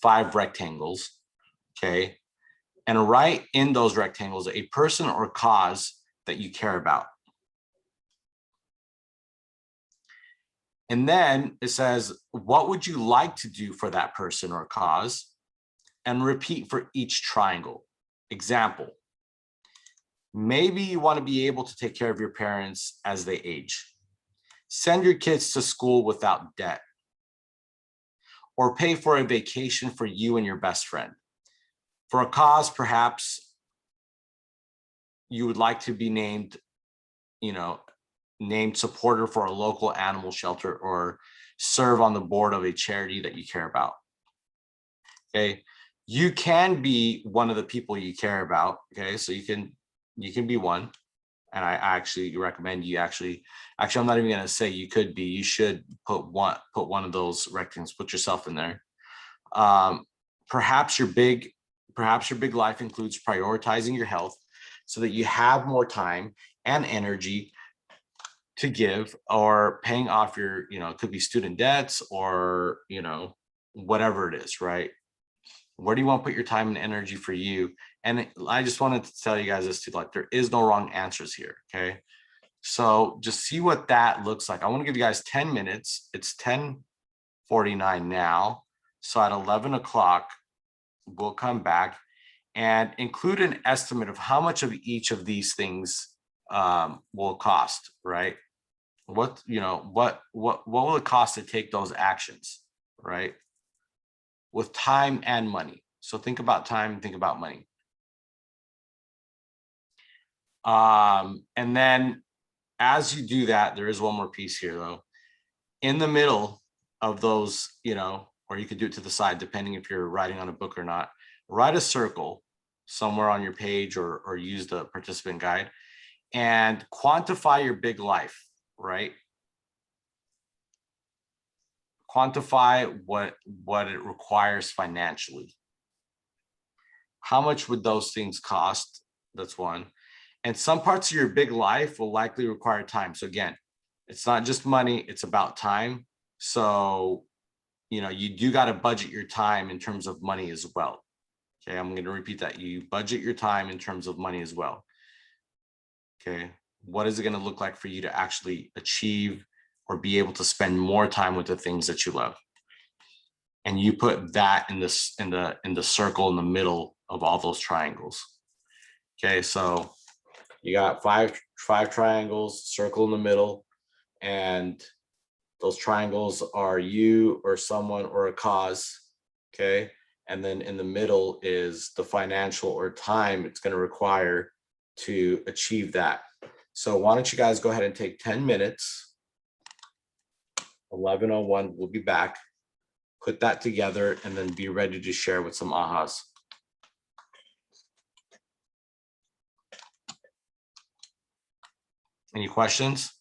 5 rectangles, okay? And write in those rectangles a person or cause that you care about. And then it says, what would you like to do for that person or cause? And repeat for each triangle. Example, maybe you want to be able to take care of your parents as they age. Send your kids to school without debt. Or pay for a vacation for you and your best friend. For a cause, perhaps you would like to be named supporter for a local animal shelter, or serve on the board of a charity that you care about. Okay, you can be one of the people you care about. Okay, so you can be one, and I actually recommend you actually I'm not even going to say you could be. You should put one of those rectangles. Put yourself in there. Perhaps your big life includes prioritizing your health so that you have more time and energy to give, or paying off your, it could be student debts, or, whatever it is, right? Where do you want to put your time and energy for you? And I just wanted to tell you guys this too, like, there is no wrong answers here. Okay. So just see what that looks like. I want to give you guys 10 minutes. It's 10:49 now. So at 11 o'clock, we'll come back and include an estimate of how much of each of these things will cost, right? What will it cost to take those actions, right? With time and money. So think about time, think about money. And then as you do that, there is one more piece here though. In the middle of those, or you could do it to the side, depending if you're writing on a book or not, write a circle somewhere on your page, or use the participant guide, and quantify your big life, right? Quantify what it requires financially. How much would those things cost? That's one. And some parts of your big life will likely require time. So again, it's not just money, it's about time. So, you do got to budget your time in terms of money as well. Okay, I'm going to repeat that. You budget your time in terms of money as well. Okay, what is it going to look like for you to actually achieve or be able to spend more time with the things that you love? And you put that in the circle in the middle of all those triangles. Okay, so you got five triangles, circle in the middle, and those triangles are you or someone or a cause. Okay, and then in the middle is the financial or time it's going to require to achieve that. So why don't you guys go ahead and take 10 minutes. 11:01, we'll be back. Put that together and then be ready to share with some ahas. Any questions?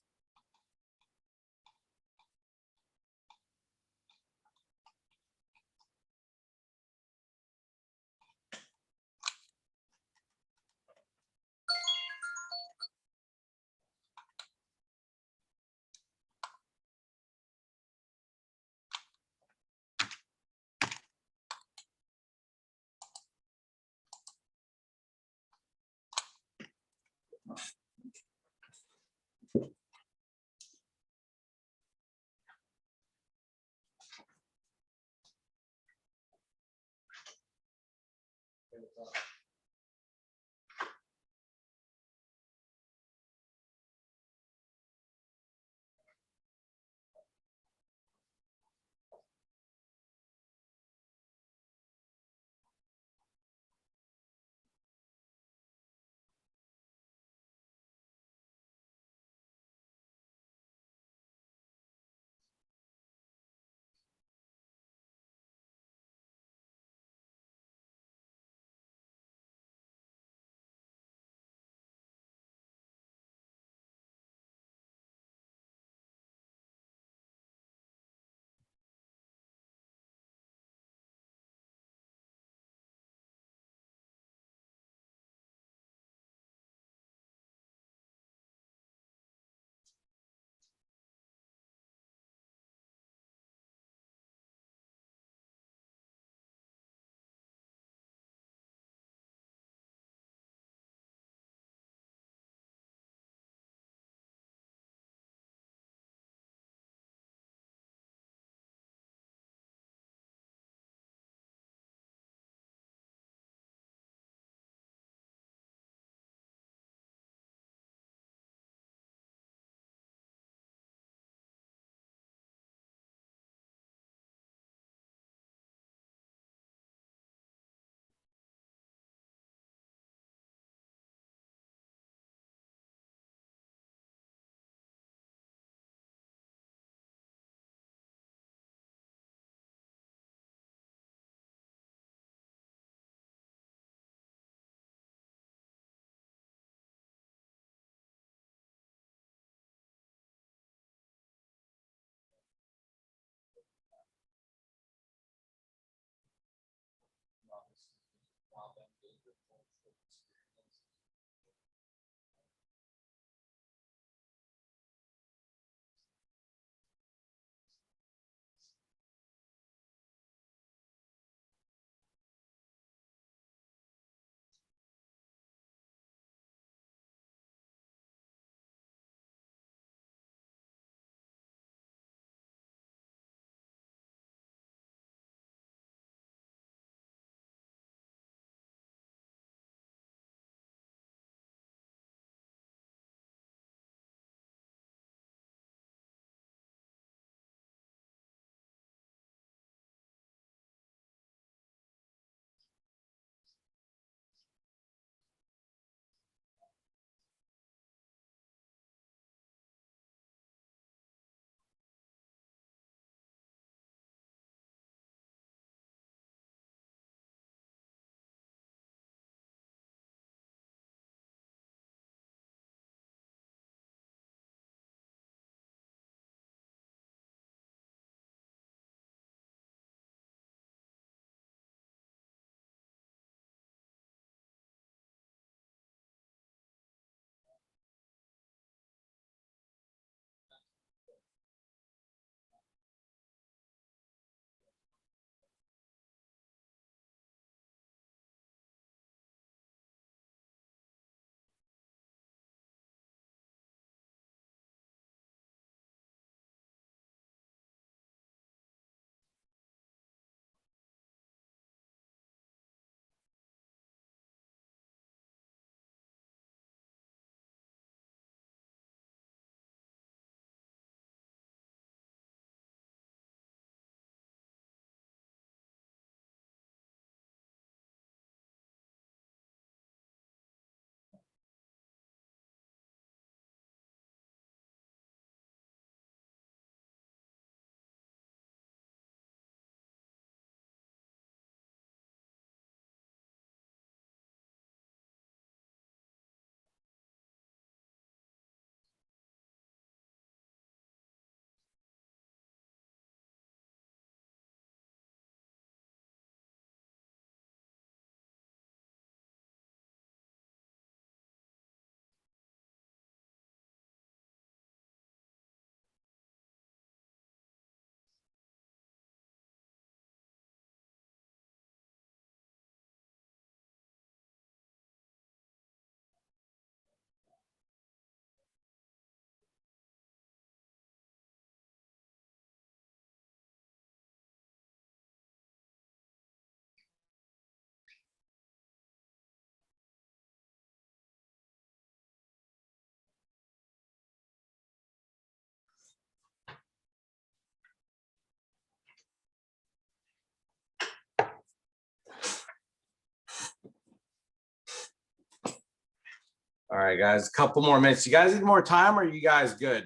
right, guys, a couple more minutes. You guys need more time or are you guys good?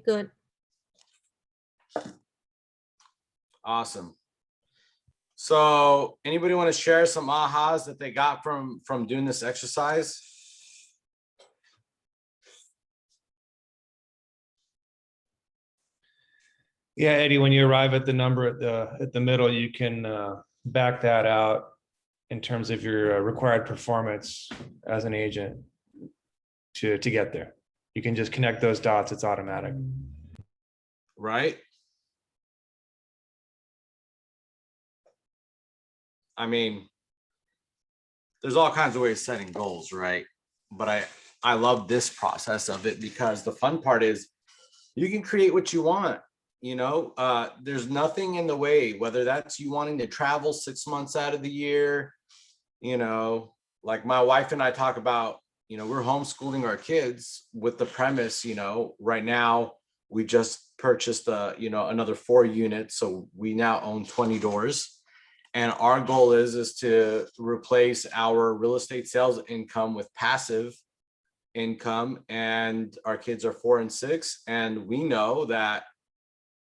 Good. Awesome. So anybody want to share some ahas that they got from doing this exercise? Yeah, Eddie, when you arrive at the number at the middle, you can back that out in terms of your required performance as an agent to get there. You can just connect those dots. It's automatic. Right? I mean, there's all kinds of ways of setting goals, right? But I love this process of it because the fun part is you can create what you want. You know, there's nothing in the way, whether that's you wanting to travel 6 months out of the year, you know, like my wife and I talk about, you know, we're homeschooling our kids with the premise, you know, right now we just purchased you know, another 4 units. So we now own 20 doors. And our goal is to replace our real estate sales income with passive income. And our kids are 4 and 6. And we know that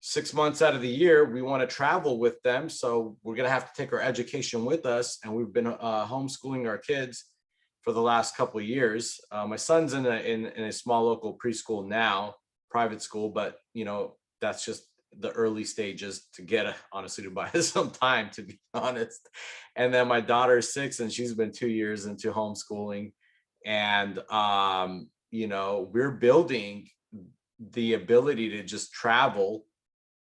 6 months out of the year, we want to travel with them. So we're going to have to take our education with us. And we've been homeschooling our kids for the last couple of years. My son's in a small local preschool now, private school, but you know, that's just the early stages to get honestly to buy some time, to be honest. And then my daughter is 6 and she's been 2 years into homeschooling. And you know, we're building the ability to just travel,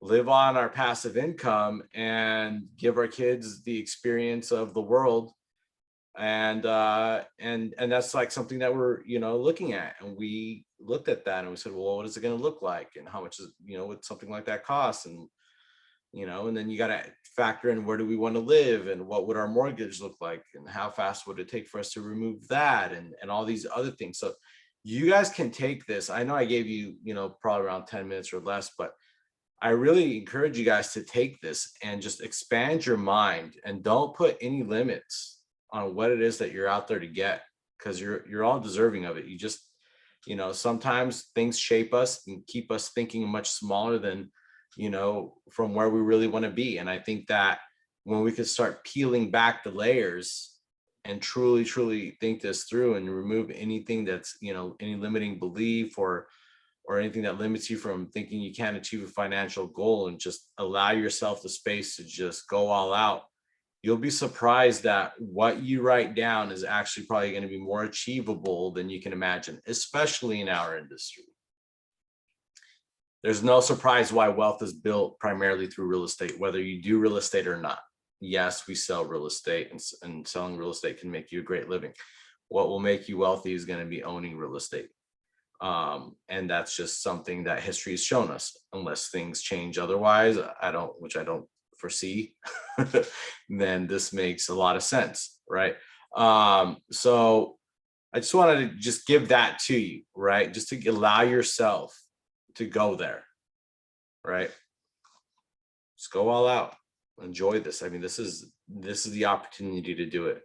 live on our passive income, and give our kids the experience of the world. And that's like something that we're, you know, looking at. And we looked at that and we said, well, what is it going to look like, and how much is, you know, would something like that cost? And you know, and then you got to factor in, where do we want to live, and what would our mortgage look like, and how fast would it take for us to remove that, and all these other things. So you guys can take this. I know I gave you, you know, probably around 10 minutes or less, but I really encourage you guys to take this and just expand your mind, and don't put any limits on what it is that you're out there to get, because you're all deserving of it. You just, you know, sometimes things shape us and keep us thinking much smaller than, you know, from where we really want to be. And I think that when we could start peeling back the layers and truly think this through and remove anything that's, you know, any limiting belief or anything that limits you from thinking you can't achieve a financial goal, and just allow yourself the space to just go all out, you'll be surprised that what you write down is actually probably going to be more achievable than you can imagine, especially in our industry. There's no surprise why wealth is built primarily through real estate, whether you do real estate or not. Yes, we sell real estate, and selling real estate can make you a great living. What will make you wealthy is going to be owning real estate. And that's just something that history has shown us, unless things change otherwise, which I don't foresee, then this makes a lot of sense, right? So I just wanted to just give that to you, right? Just to allow yourself to go there, right? Just go all out, enjoy this. I mean, this is the opportunity to do it.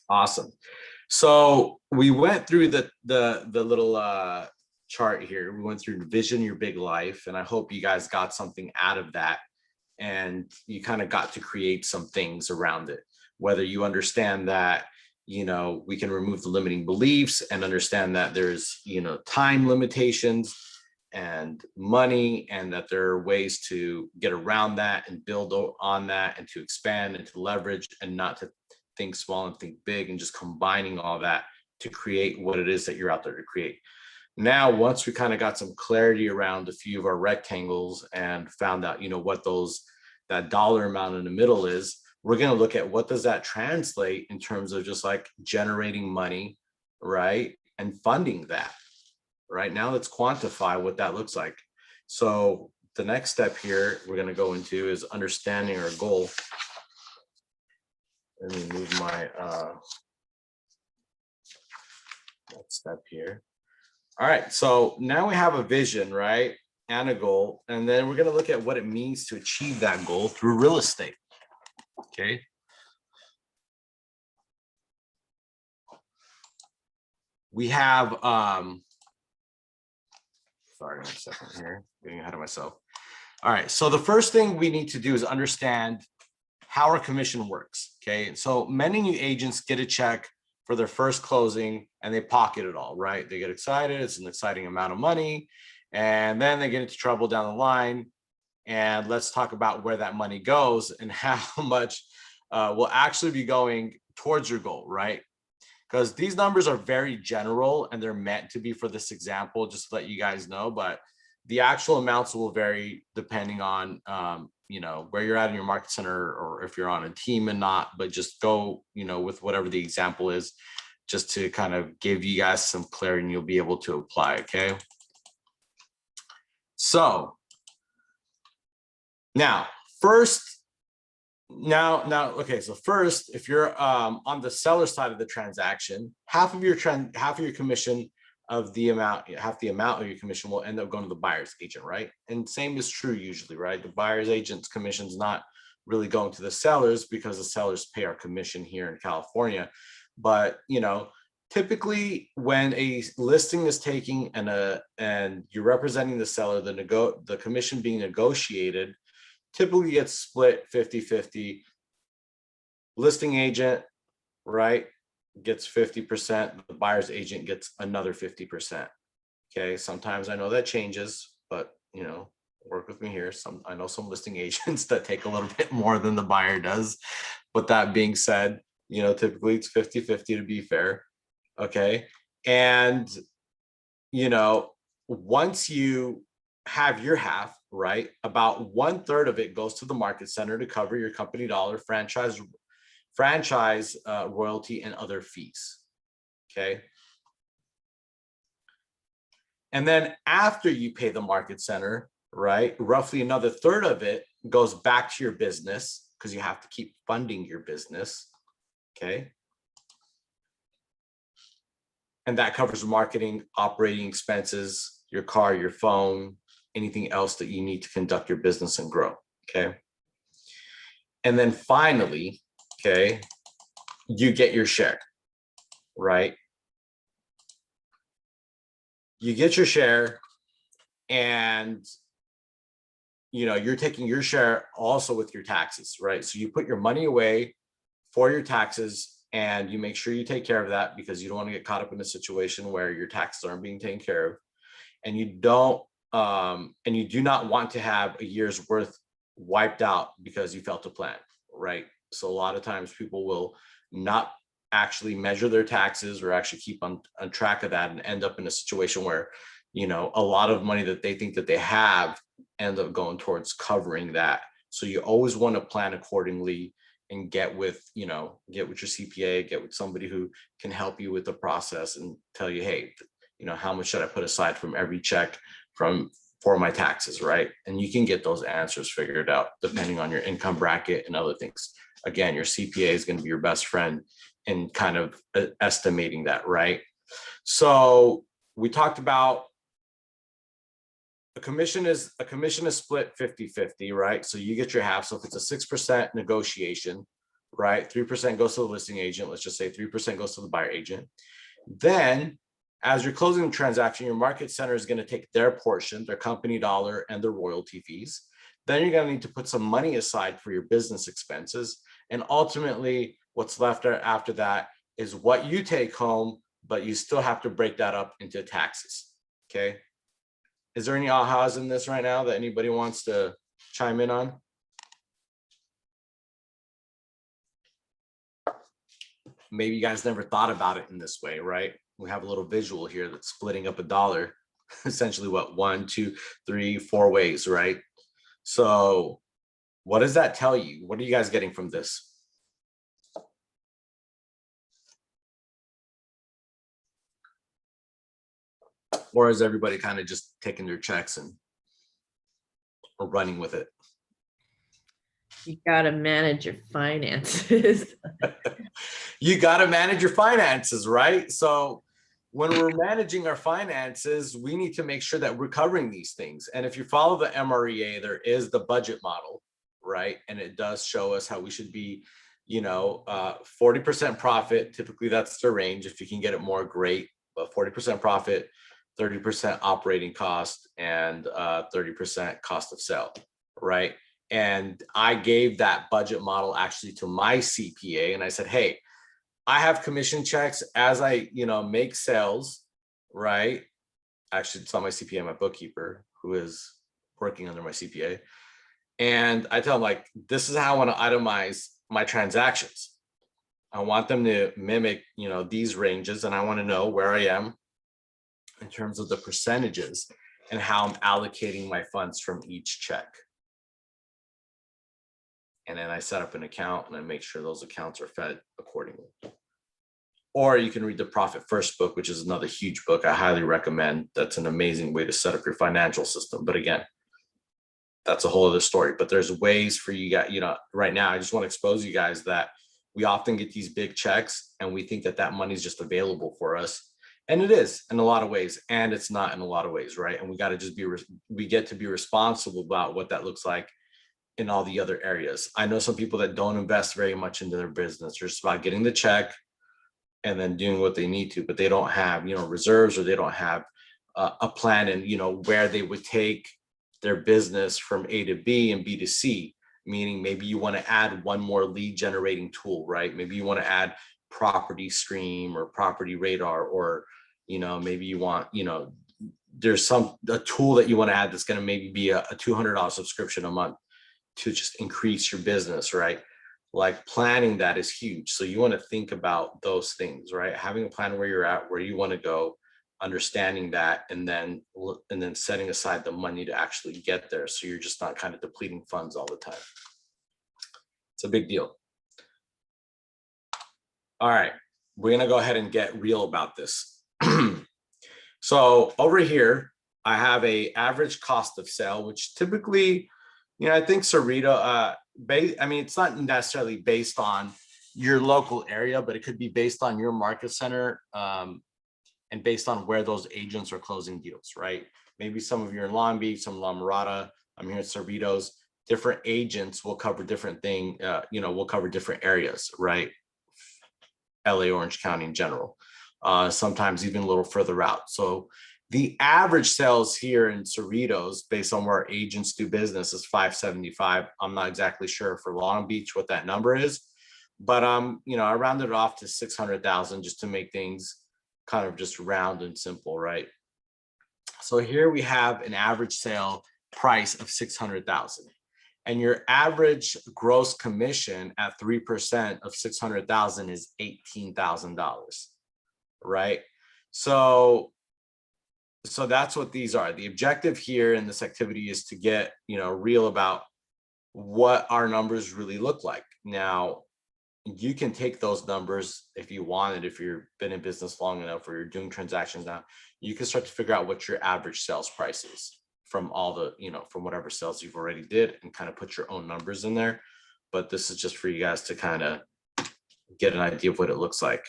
Awesome. So we went through the little chart here. We went through Vision Your Big Life, and I hope you guys got something out of that, and you kind of got to create some things around it. Whether you understand that, you know, we can remove the limiting beliefs and understand that there's, you know, time limitations and money, and that there are ways to get around that and build on that, and to expand and to leverage, and not to think small and think big, and just combining all that to create what it is that you're out there to create. Now, once we kind of got some clarity around a few of our rectangles and found out, you know, what that dollar amount in the middle is, we're going to look at what does that translate in terms of just like generating money, right? And funding that. Right now, let's quantify what that looks like. So the next step here we're going to go into is understanding our goal. Let me move my next step here. All right, so now we have a vision, right? And a goal. And then we're going to look at what it means to achieve that goal through real estate. Okay. we have, sorry, 1 second here, getting ahead of myself. All right, so the first thing we need to do is understand how our commission works, okay? So many new agents get a check for their first closing and they pocket it all, right? They get excited, it's an exciting amount of money, and then they get into trouble down the line. And let's talk about where that money goes and how much will actually be going towards your goal, right? Because these numbers are very general and they're meant to be for this example, just to let you guys know, but the actual amounts will vary depending on, you know, where you're at in your market center or if you're on a team and not, but just go, you know, with whatever the example is, just to kind of give you guys some clarity and you'll be able to apply, okay? So now, okay, so first, if you're on the seller side of the transaction, half of your commission of the amount, half the amount of your commission will end up going to the buyer's agent, right? And same is true usually, right? The buyer's agent's commission is not really going to the sellers because the sellers pay our commission here in California. But, you know, typically when a listing is taking and you're representing the seller, the commission being negotiated typically gets split 50-50. Listing agent, right, gets 50%. The buyer's agent gets another 50%. Okay, sometimes I know that changes, but you know, work with me here. I know some listing agents that take a little bit more than the buyer does. But that being said, you know, typically it's 50-50 to be fair. Okay, and you know, once you have your half, right, about 1/3 of it goes to the market center to cover your company dollar, franchise royalty, and other fees. Okay. And then after you pay the market center, right, roughly another 1/3 of it goes back to your business because you have to keep funding your business. Okay. And that covers marketing, operating expenses, your car, your phone, anything else that you need to conduct your business and grow. Okay. And then finally, okay, you get your share, right? You get your share and, you know, you're taking your share also with your taxes, right? So you put your money away for your taxes and you make sure you take care of that because you don't want to get caught up in a situation where your taxes aren't being taken care of. And you don't, and you do not want to have a year's worth wiped out because you failed to plan, right? So a lot of times people will not actually measure their taxes or actually keep on track of that and end up in a situation where, you know, a lot of money that they think that they have ends up going towards covering that. So you always want to plan accordingly and get with your CPA, get with somebody who can help you with the process and tell you, hey, you know, how much should I put aside from every check for my taxes, right? And you can get those answers figured out depending on your income bracket and other things. Again, your CPA is going to be your best friend in kind of estimating that, right? So we talked about a commission is split 50-50, right? So you get your half. So if it's a 6% negotiation, right? 3% goes to the listing agent. Let's just say 3% goes to the buyer agent. Then as you're closing the transaction, your market center is going to take their portion, their company dollar and their royalty fees. Then you're going to need to put some money aside for your business expenses. And ultimately, what's left after that is what you take home, but you still have to break that up into taxes. Okay. Is there any ahas in this right now that anybody wants to chime in on? Maybe you guys never thought about it in this way, right? We have a little visual here that's splitting up $1, essentially what, 1, 2, 3, 4 ways, right? So what does that tell you? What are you guys getting from this? Or is everybody kind of just taking their checks and or running with it? You gotta manage your finances. You got to manage your finances, right? So when we're managing our finances, we need to make sure that we're covering these things. And if you follow the MREA, there is the budget model, right? And it does show us how we should be, 40% profit. Typically that's the range. If you can get it more, great. 40% profit, 30% operating cost, and 30% cost of sale, right? And I gave that budget model actually to my CPA, and I said, hey, I have commission checks as I, make sales, right? Actually, it's not my CPA, my bookkeeper, who is working under my CPA. And I tell them, like, this is how I want to itemize my transactions. I want them to mimic, these ranges, and I want to know where I am in terms of the percentages and how I'm allocating my funds from each check. And then I set up an account and I make sure those accounts are fed accordingly. Or you can read the Profit First book, which is another huge book I highly recommend. That's an amazing way to set up your financial system. But again, that's a whole other story. But there's ways for you guys, right now, I just want to expose you guys that we often get these big checks and we think that that money is just available for us. And it is in a lot of ways, and it's not in a lot of ways, right? And we got to just we get to be responsible about what that looks like in all the other areas. I know some people that don't invest very much into their business. They're just about getting the check and then doing what they need to, but they don't have, reserves, or they don't have a plan and, where they would take their business from A to B and B to C, meaning maybe you want to add one more lead generating tool, right? Maybe you want to add Property Stream or Property Radar, or, maybe you want, there's a tool that you want to add that's going to maybe be a $200 subscription a month to just increase your business, right? Like, planning that is huge. So you want to think about those things, right? Having a plan where you're at, where you want to go, understanding that, and then setting aside the money to actually get there. So you're just not kind of depleting funds all the time. It's a big deal. All right, we're going to go ahead and get real about this. So over here, I have a average cost of sale, which typically, I think Cerrito, it's not necessarily based on your local area, but it could be based on your market center, and based on where those agents are closing deals, right? Maybe some of you are in Long Beach, some in La Mirada, I'm here at Cerritos. Different agents will cover different things, will cover different areas, right? LA, Orange County in general, sometimes even a little further out. So the average sales here in Cerritos, based on where agents do business, is 575. I'm not exactly sure for Long Beach what that number is, but I rounded it off to 600,000 just to make things kind of just round and simple, right? So here we have an average sale price of 600,000, and your average gross commission at 3% of 600,000 is $18,000, right? So that's what these are. The objective here in this activity is to get, real about what our numbers really look like. Now, you can take those numbers if you wanted, if you've been in business long enough or you're doing transactions now, you can start to figure out what your average sales price is from all the, from whatever sales you've already did, and kind of put your own numbers in there. But this is just for you guys to kind of get an idea of what it looks like.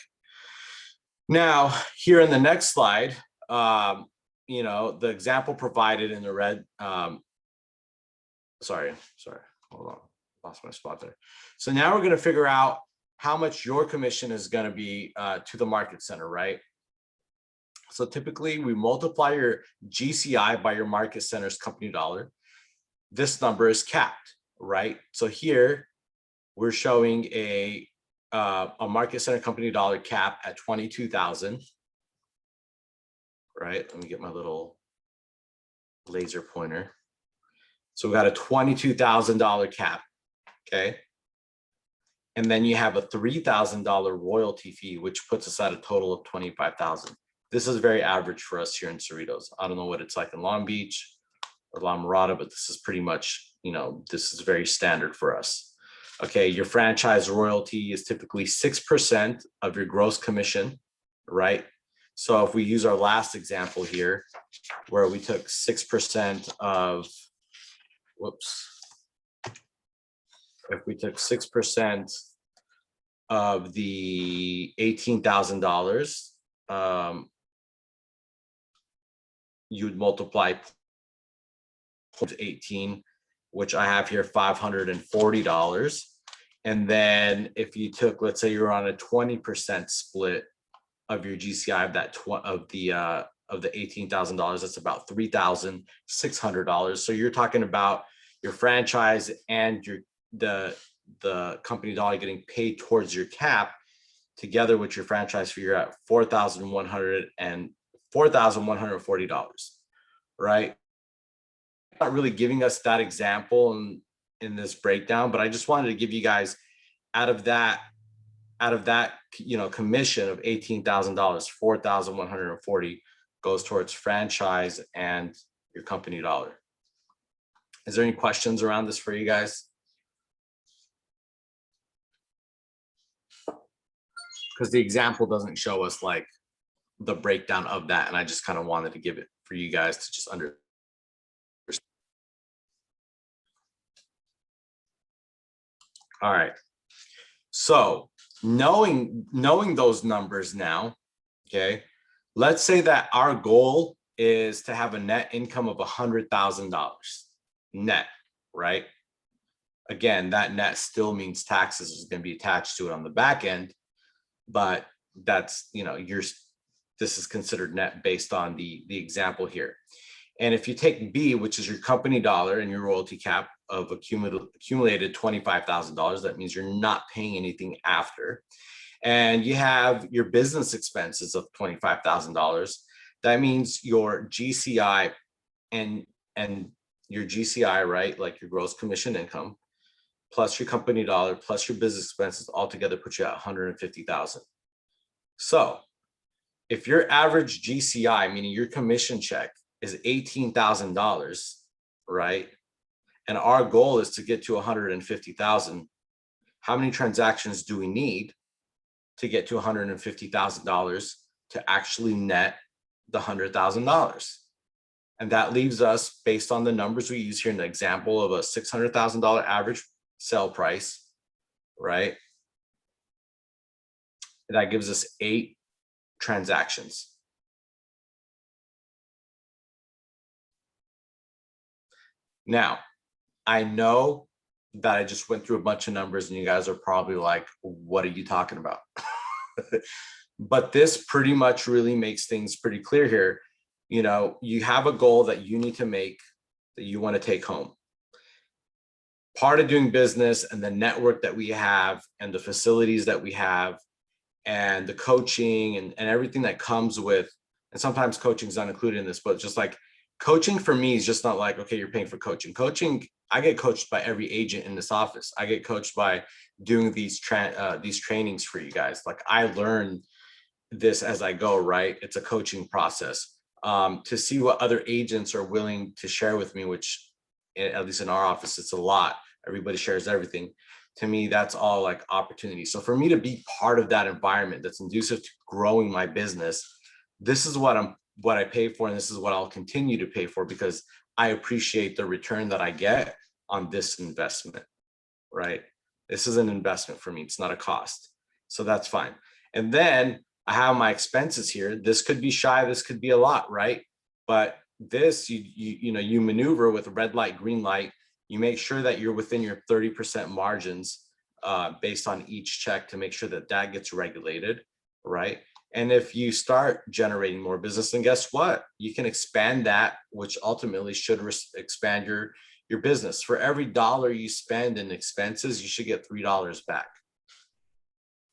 Now, here in the next slide, the example provided in the red, sorry, hold on, lost my spot there. So now we're going to figure out how much your commission is going to be to the market center, right? So typically we multiply your GCI by your market center's company dollar. This number is capped, right? So here we're showing a market center company dollar cap at 22,000. Right, let me get my little laser pointer. So we got a $22,000 cap, okay? And then you have a $3,000 royalty fee, which puts us at a total of 25,000. This is very average for us here in Cerritos. I don't know what it's like in Long Beach or La Mirada, but this is pretty much, this is very standard for us. Okay, your franchise royalty is typically 6% of your gross commission, right? So if we use our last example here, where we took 6% of, if we took 6% of the $18,000, you'd multiply 0.18, which I have here $540. And then if you took, let's say you're on a 20% split, of your GCI of the $18,000, that's about $3,600. So you're talking about your franchise and the company dollar getting paid towards your cap together with your franchise fee, you're at $4,140, right? Not really giving us that example in this breakdown, but I just wanted to give you guys out of that commission of $18,000, 4,140 goes towards franchise and your company dollar. Is there any questions around this for you guys? Because the example doesn't show us like the breakdown of that, and I just kind of wanted to give it for you guys to just understand. All right. So knowing those numbers now, okay, let's say that our goal is to have a net income of $100,000 net, right? Again, that net still means taxes is going to be attached to it on the back end, but that's, this is considered net based on the example here. And if you take B, which is your company dollar and your royalty cap of accumulated $25,000, that means you're not paying anything after. And you have your business expenses of $25,000. That means your GCI and your GCI, right? Like your gross commission income, plus your company dollar, plus your business expenses altogether put you at $150,000. So if your average GCI, meaning your commission check, is $18,000, right? And our goal is to get to 150,000. How many transactions do we need to get to $150,000 to actually net the $100,000? And that leaves us, based on the numbers we use here in the example of a $600,000 average sale price, right? That gives us 8 transactions. Now, I know that I just went through a bunch of numbers and you guys are probably like, what are you talking about? But this pretty much really makes things pretty clear here. You have a goal that you need to make, that you want to take home. Part of doing business and the network that we have and the facilities that we have and the coaching and everything that comes with, and sometimes coaching is not included in this, but just like coaching for me is just not like, okay, you're paying for coaching. Coaching, I get coached by every agent in this office. I get coached by doing these trainings for you guys. Like I learn this as I go, right? It's a coaching process to see what other agents are willing to share with me, which at least in our office, it's a lot. Everybody shares everything. To me, that's all like opportunity. So for me to be part of that environment that's conducive to growing my business, this is what I pay for, and this is what I'll continue to pay for because I appreciate the return that I get on this investment, right? This is an investment for me. It's not a cost. So that's fine. And then I have my expenses here. This could be shy, this could be a lot, right? But this, you maneuver with red light, green light. You make sure that you're within your 30% margins based on each check to make sure that that gets regulated, right? And if you start generating more business, then guess what? You can expand that, which ultimately should expand your business. For every dollar you spend in expenses, you should get $3 back.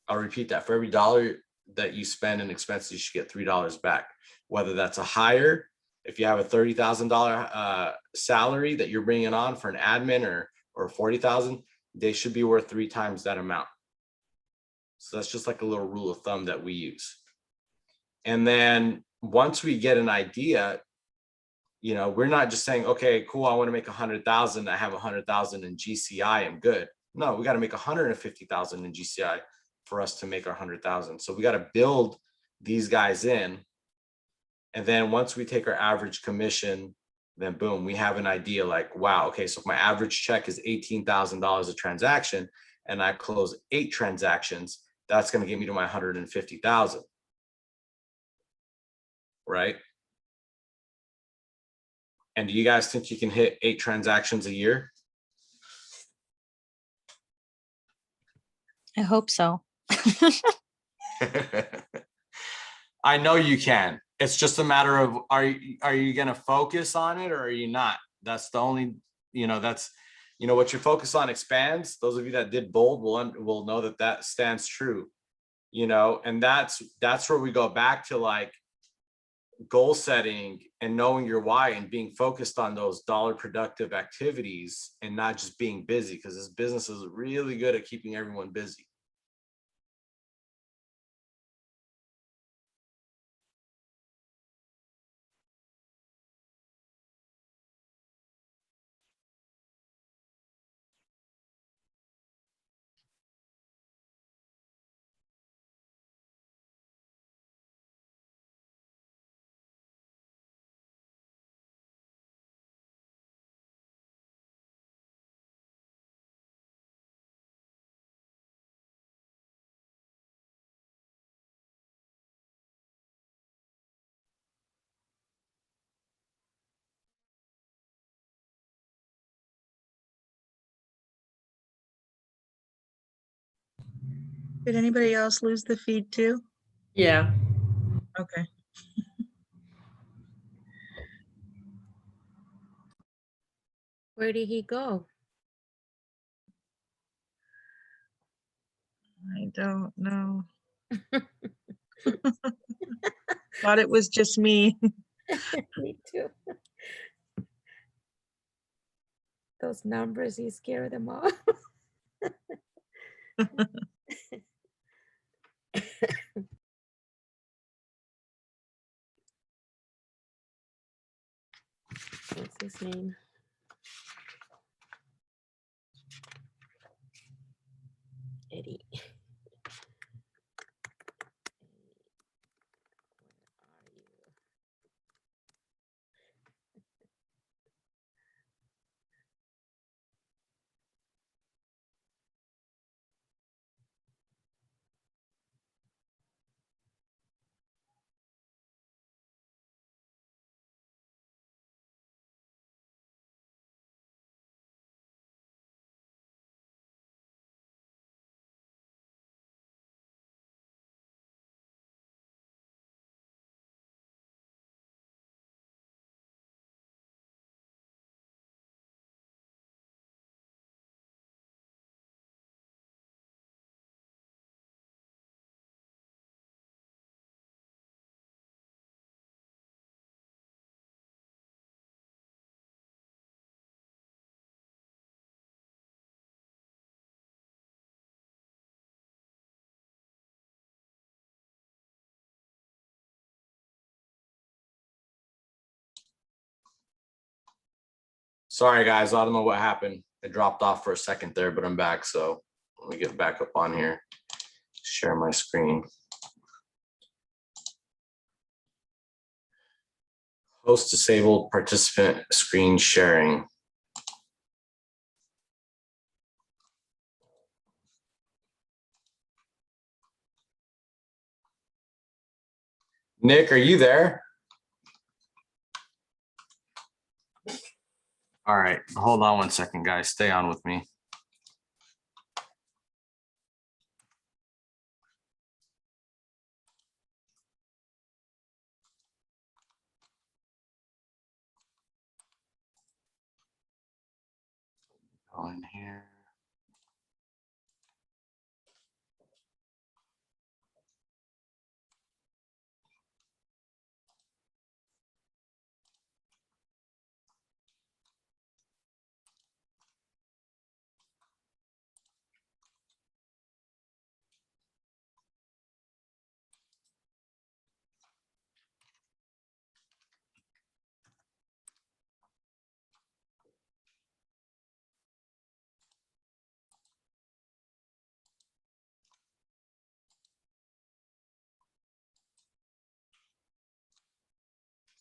I'll repeat that. For every dollar that you spend in expenses, you should get $3 back. Whether that's a hire, if you have a $30,000 salary that you're bringing on for an admin or 40,000, they should be worth 3 times that amount. So that's just like a little rule of thumb that we use. And then once we get an idea, we're not just saying, okay, cool, I want to make 100,000. I have 100,000 in GCI, I'm good. No, we got to make 150,000 in GCI for us to make our 100,000. So we got to build these guys in. And then once we take our average commission, then boom, we have an idea like, wow, okay, so if my average check is $18,000 a transaction and I close 8 transactions, that's going to get me to my 150,000. Right? And do you guys think you can hit 8 transactions a year? I hope so. I know you can. It's just a matter of, are you gonna focus on it or are you not? That's the only, that's, what you focus on expands. Those of you that did bold will know that that stands true, and that's where we go back to like goal setting and knowing your why and being focused on those dollar productive activities and not just being busy, because this business is really good at keeping everyone busy. Did anybody else lose the feed too? Yeah. Okay. Where did he go? I don't know. Thought it was just me. Me too. Those numbers, you scare them off. What's his name? Eddie. Sorry, guys. I don't know what happened. It dropped off for a second there, but I'm back. So let me get back up on here. Share my screen. Host disabled participant screen sharing. Nick, are you there? All right, hold on 1 second, guys. Stay on with me. Go in here.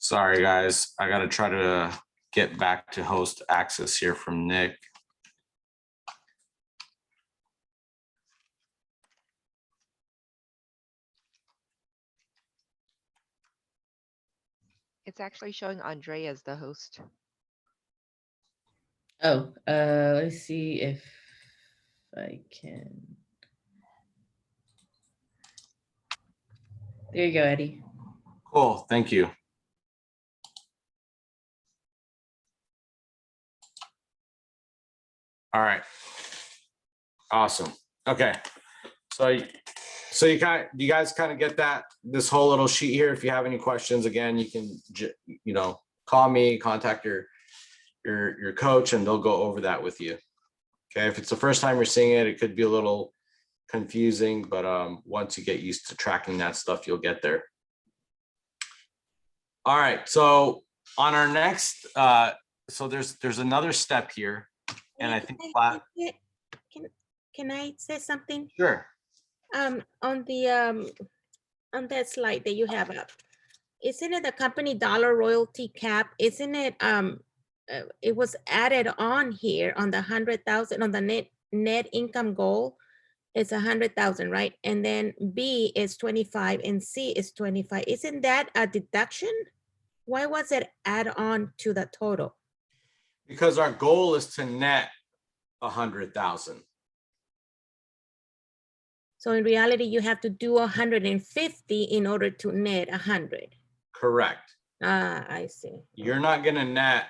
Sorry, guys. I got to try to get back to host access here from Nick. It's actually showing Andre as the host. Oh, let's see if I can. There you go, Eddie. Cool, thank you. All right. Awesome. Okay. So you guys kind of get that, this whole little sheet here. If you have any questions, again, you can, call me, contact your coach, and they'll go over that with you. Okay. If it's the first time you're seeing it, it could be a little confusing, but once you get used to tracking that stuff, you'll get there. All right. So on our next, so there's another step here, and I think Can I say something? sure. On that slide that you have up, isn't it the company dollar royalty cap? Isn't it, it was added on here on the 100,000 on the net income goal. It's 100,000, right? And then B is 25 and C is 25. Isn't that a deduction? Why was it add on to the total? Because our goal is to net 100,000. So in reality, you have to do 150 in order to net 100. Correct. Ah, I see. You're not going to net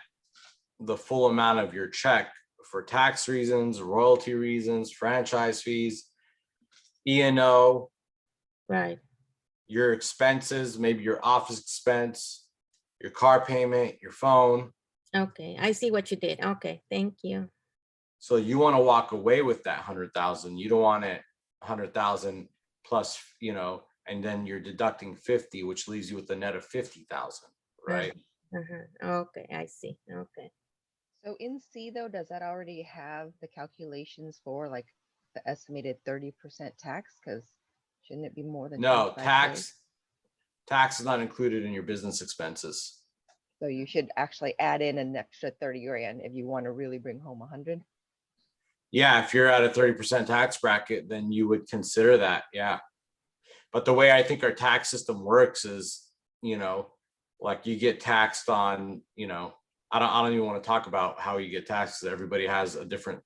the full amount of your check for tax reasons, royalty reasons, franchise fees, E&O, Right. your expenses, maybe your office expense, your car payment, your phone. Okay, I see what you did. Okay, thank you. So you want to walk away with that 100,000. You don't want it 100,000 plus, and then you're deducting 50, which leaves you with a net of 50,000, right? Okay, I see. Okay. So in C though, does that already have the calculations for like the estimated 30% tax? Because shouldn't it be more than No, 25K? tax is not included in your business expenses. So you should actually add in an extra 30 grand if you want to really bring home 100. Yeah, if you're at a 30% tax bracket, then you would consider that, yeah. But the way I think our tax system works is, like you get taxed on, I don't even want to talk about how you get taxed. Everybody has a different,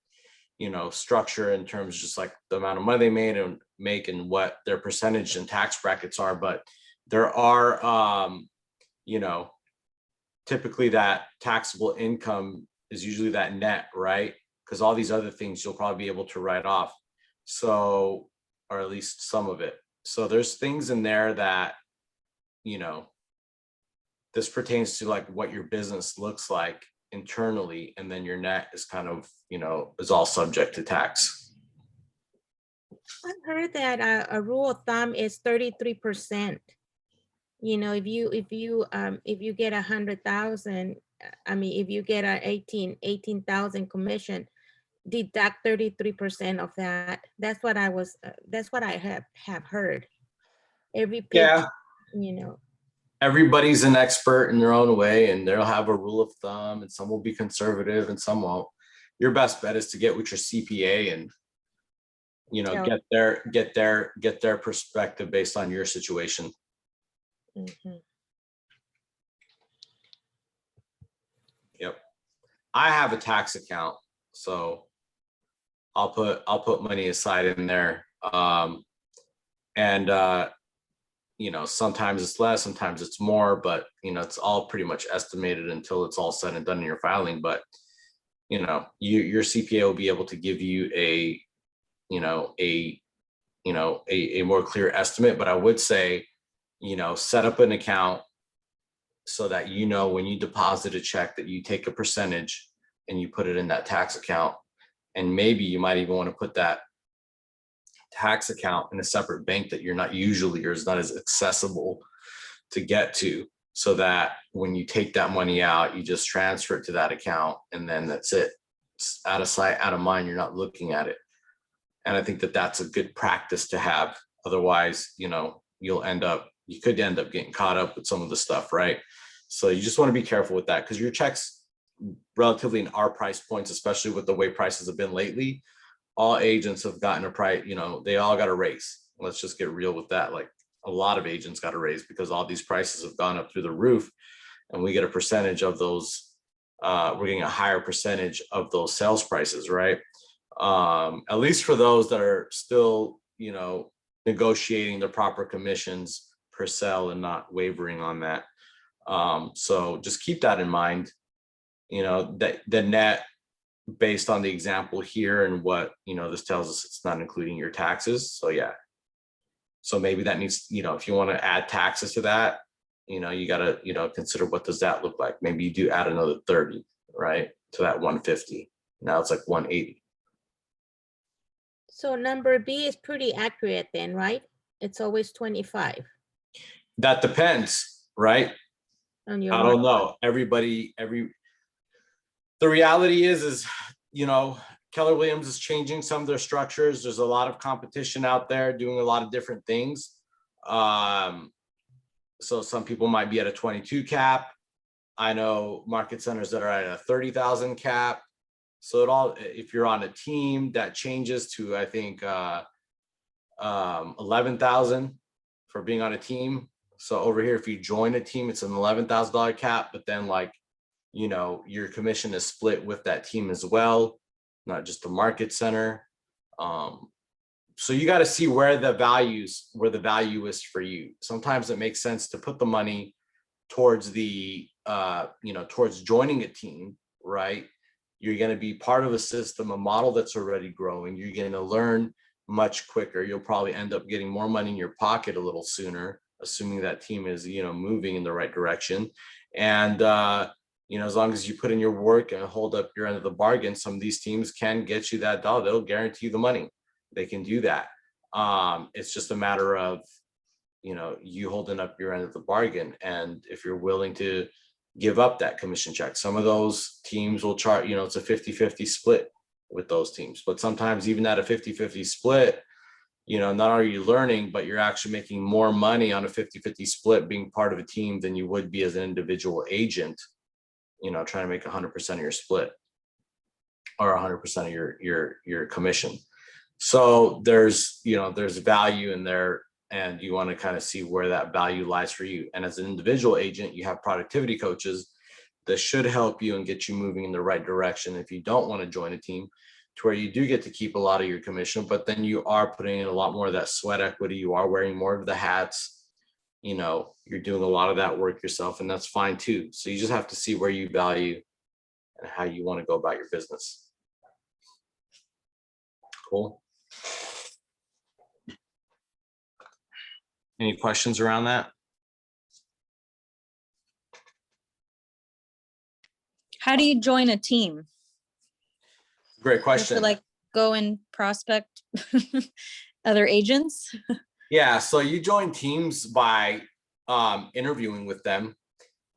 structure in terms of just like the amount of money they made and make and what their percentage and tax brackets are. But there are, typically that taxable income is usually that net, right? Because all these other things you'll probably be able to write off. So, or at least some of it. So there's things in there that, this pertains to like what your business looks like internally, and then your net is kind of, is all subject to tax. I've heard that a rule of thumb is 33%. If you get 100,000, I mean, if you get a 18,000 commission, deduct 33% of that. That's what I have heard. Yeah. You Everybody's an expert in their own way, and they'll have a rule of thumb, and some will be conservative and some won't. Your best bet is to get with your CPA and, Yeah. get their perspective based on your situation. Yep. I have a tax account, so I'll put money aside in there. Sometimes it's less, sometimes it's more, but it's all pretty much estimated until it's all said and done in your filing. But your CPA will be able to give you a more clear estimate. But I would say, set up an account so that when you deposit a check that you take a percentage and you put it in that tax account. And maybe you might even want to put that tax account in a separate bank that you're not usually, or is not as accessible to get to, so that when you take that money out, you just transfer it to that account, and then that's it. It's out of sight, out of mind. You're not looking at it. And I think that that's a good practice to have. Otherwise, you could end up getting caught up with some of the stuff, right? So you just want to be careful with that, because your checks relatively in our price points, especially with the way prices have been lately, all agents have gotten a price, they all got a raise. Let's just get real with that. Like a lot of agents got a raise because all these prices have gone up through the roof, and we get a percentage of those. We're getting a higher percentage of those sales prices, right? At least for those that are still, negotiating the proper commissions per cell and not wavering on that. So just keep that in mind, that the net based on the example here and what, this tells us, it's not including your taxes. So yeah. So maybe that needs, if you want to add taxes to that, you got to, consider what does that look like? Maybe you do add another 30, right? To that 150. Now it's like 180. So number B is pretty accurate then, right? It's always 25 That depends, right? on your I don't know. The reality is, Keller Williams is changing some of their structures. There's a lot of competition out there doing a lot of different things. So some people might be at a 22 cap. I know market centers that are at a 30,000 cap. So if you're on a team, that changes to, I think, 11,000 for being on a team. So over here, if you join a team, it's an $11,000 cap, but then your commission is split with that team as well, not just the market center. So you got to see where the value is for you. Sometimes it makes sense to put the money towards towards joining a team, right? You're going to be part of a system, a model that's already growing. You're going to learn much quicker. You'll probably end up getting more money in your pocket a little sooner, assuming that team is, moving in the right direction. And, as long as you put in your work and hold up your end of the bargain, some of these teams can get you that dollar. They'll guarantee you the money. They can do that. It's just a matter of, you holding up your end of the bargain. And if you're willing to give up that commission check, some of those teams will charge, it's a 50-50 split with those teams. But sometimes even at a 50-50 split, not are you learning, but you're actually making more money on a 50-50 split being part of a team than you would be as an individual agent, trying to make 100% of your split or 100% of your commission. So there's value in there, and you want to kind of see where that value lies for you. And as an individual agent, you have productivity coaches that should help you and get you moving in the right direction if you don't want to join a team, to where you do get to keep a lot of your commission, but then you are putting in a lot more of that sweat equity. You are wearing more of the hats. You're doing a lot of that work yourself, and that's fine too. So you just have to see where you value and how you want to go about your business. Cool. Any questions around that? How do you join a team? Great You have question. to go and prospect other agents? Yeah, so you join teams by interviewing with them.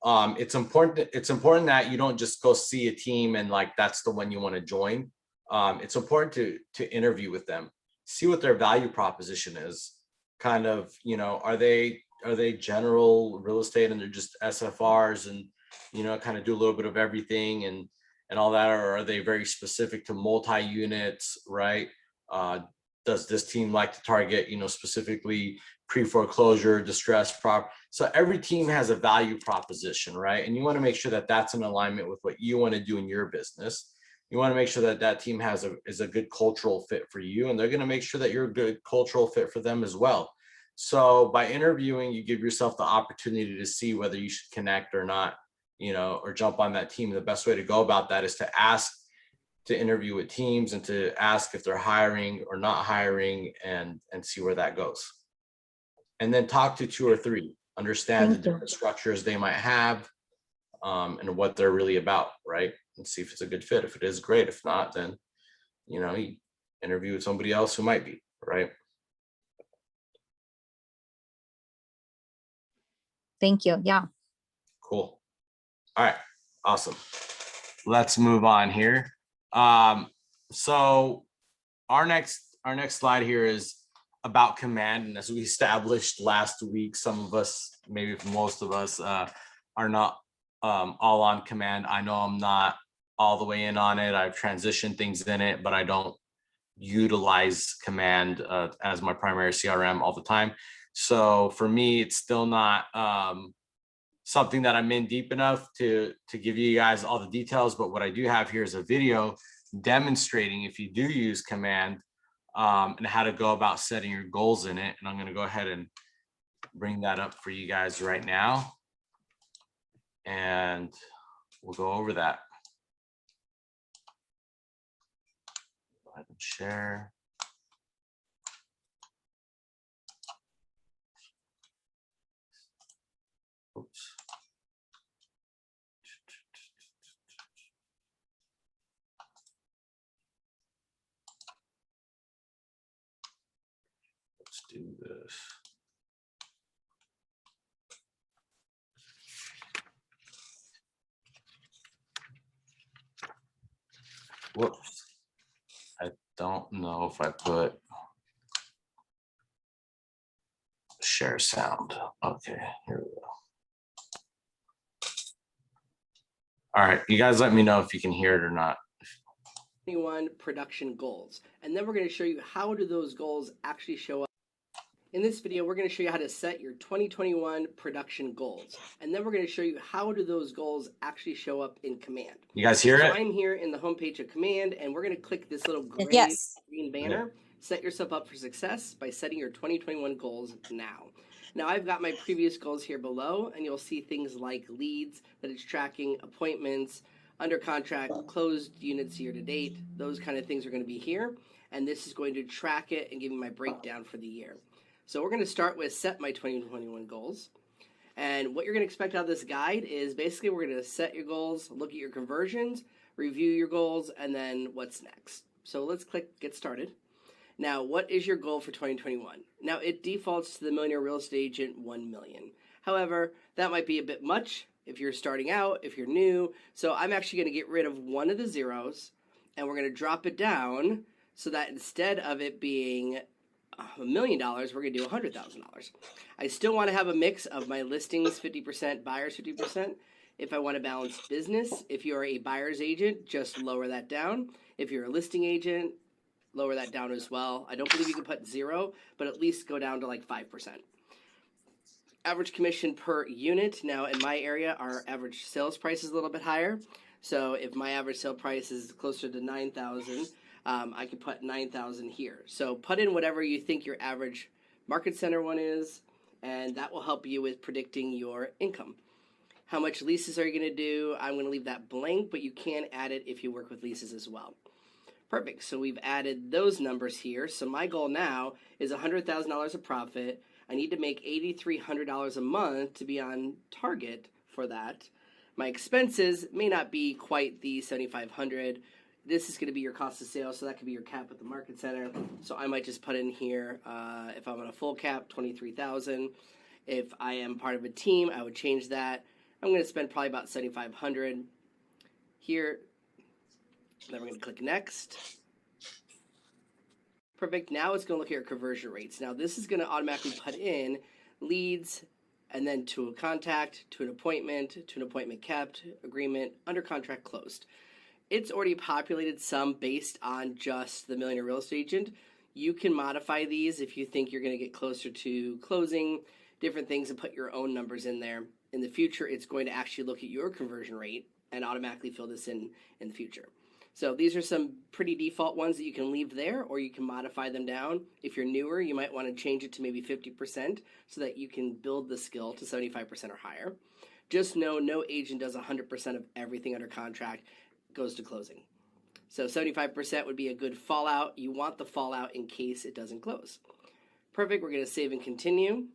It's important that you don't just go see a team and that's the one you want to join. It's important to interview with them, see what their value proposition is. Kind of, are they general real estate and they're just SFRs and kind of do a little bit of everything and all that, or are they very specific to multi-units, right? Does this team like to target, specifically pre-foreclosure, distressed property? So every team has a value proposition, right? And you want to make sure that that's in alignment with what you want to do in your business. You want to make sure that that team is a good cultural fit for you, and they're going to make sure that you're a good cultural fit for them as well. So by interviewing, you give yourself the opportunity to see whether you should connect or not, or jump on that team. The best way to go about that is to interview with teams and to ask if they're hiring or not hiring, and see where that goes. And then talk to 2 or 3, understand the different structures they might have, and what they're really about, right? And see if it's a good fit. If it is, great. If not, then, you interview with somebody else who might be, right? Thank you. Yeah. Cool. All right. Awesome. Let's move on here. So our next slide here is about command. And as we established last week, some of us, maybe most of us, are not all on command. I know I'm not all the way in on it. I've transitioned things in it, but I don't utilize command as my primary CRM all the time. So for me, it's still not something that I'm in deep enough to give you guys all the details. But what I do have here is a video demonstrating, if you do use command, and how to go about setting your goals in it. And I'm going to go ahead and bring that up for you guys right now. And we'll go over that. Go ahead and share. Oops. Let's do this. Whoops. I don't know if I put share sound. Okay, here we go. All right, you guys let me know if you can hear it or not. 21 production goals. And then we're going to show you how do those goals actually show up. In this video, we're going to show you how to set your 2021 production goals. And then we're going to show you how do those goals actually show up in Command. You guys hear So it? I'm here in the homepage of Command, and we're going to click this little gray Yes. green banner. Set yourself up for success by setting your 2021 goals now. Now I've got my previous goals here below, and you'll see things like leads that it's tracking, appointments, under contract, closed units year to date. Those kind of things are going to be here. And this is going to track it and give me my breakdown for the year. So we're going to start with set my 2021 goals. And what you're going to expect out of this guide is basically we're going to set your goals, look at your conversions, review your goals, and then what's next. So let's click get started. Now, what is your goal for 2021? Now, it defaults to the Millionaire Real Estate Agent 1 million. However, that might be a bit much if you're starting out, if you're new. So I'm actually going to get rid of one of the zeros, and we're going to drop it down so that instead of it being $1 million, we're going to do $100,000. I still want to have a mix of my listings 50%, buyers 50%. If I want to balance business, if you're a buyer's agent, just lower that down. If you're a listing agent, lower that down as well. I don't believe you can put 0, but at least go down to like 5%. Average commission per unit. Now in my area, our average sales price is a little bit higher. So if my average sale price is closer to 9,000, I can put 9,000 here. So put in whatever you think your average market center one is, and that will help you with predicting your income. How much leases are you going to do? I'm going to leave that blank, but you can add it if you work with leases as well. Perfect. So we've added those numbers here. So my goal now is $100,000 of profit. I need to make $8,300 a month to be on target for that. My expenses may not be quite the $7,500. This is going to be your cost of sales, so that could be your cap at the market center. So I might just put in here, if I'm on a full cap, $23,000. If I am part of a team, I would change that. I'm going to spend probably about $7,500 here. Then we're going to click next. Perfect. Now it's going to look at your conversion rates. Now this is going to automatically put in leads and then to a contact, to an appointment kept, agreement, under contract, closed. It's already populated some based on just the Millionaire Real Estate Agent. You can modify these if you think you're going to get closer to closing, different things, and put your own numbers in there. In the future, it's going to actually look at your conversion rate and automatically fill this in the future. So these are some pretty default ones that you can leave there, or you can modify them down. If you're newer, you might want to change it to maybe 50% so that you can build the skill to 75% or higher. Just know no agent does 100% of everything under contract goes to closing. So 75% would be a good fallout. You want the fallout in case it doesn't close. Perfect. We're going to save and continue.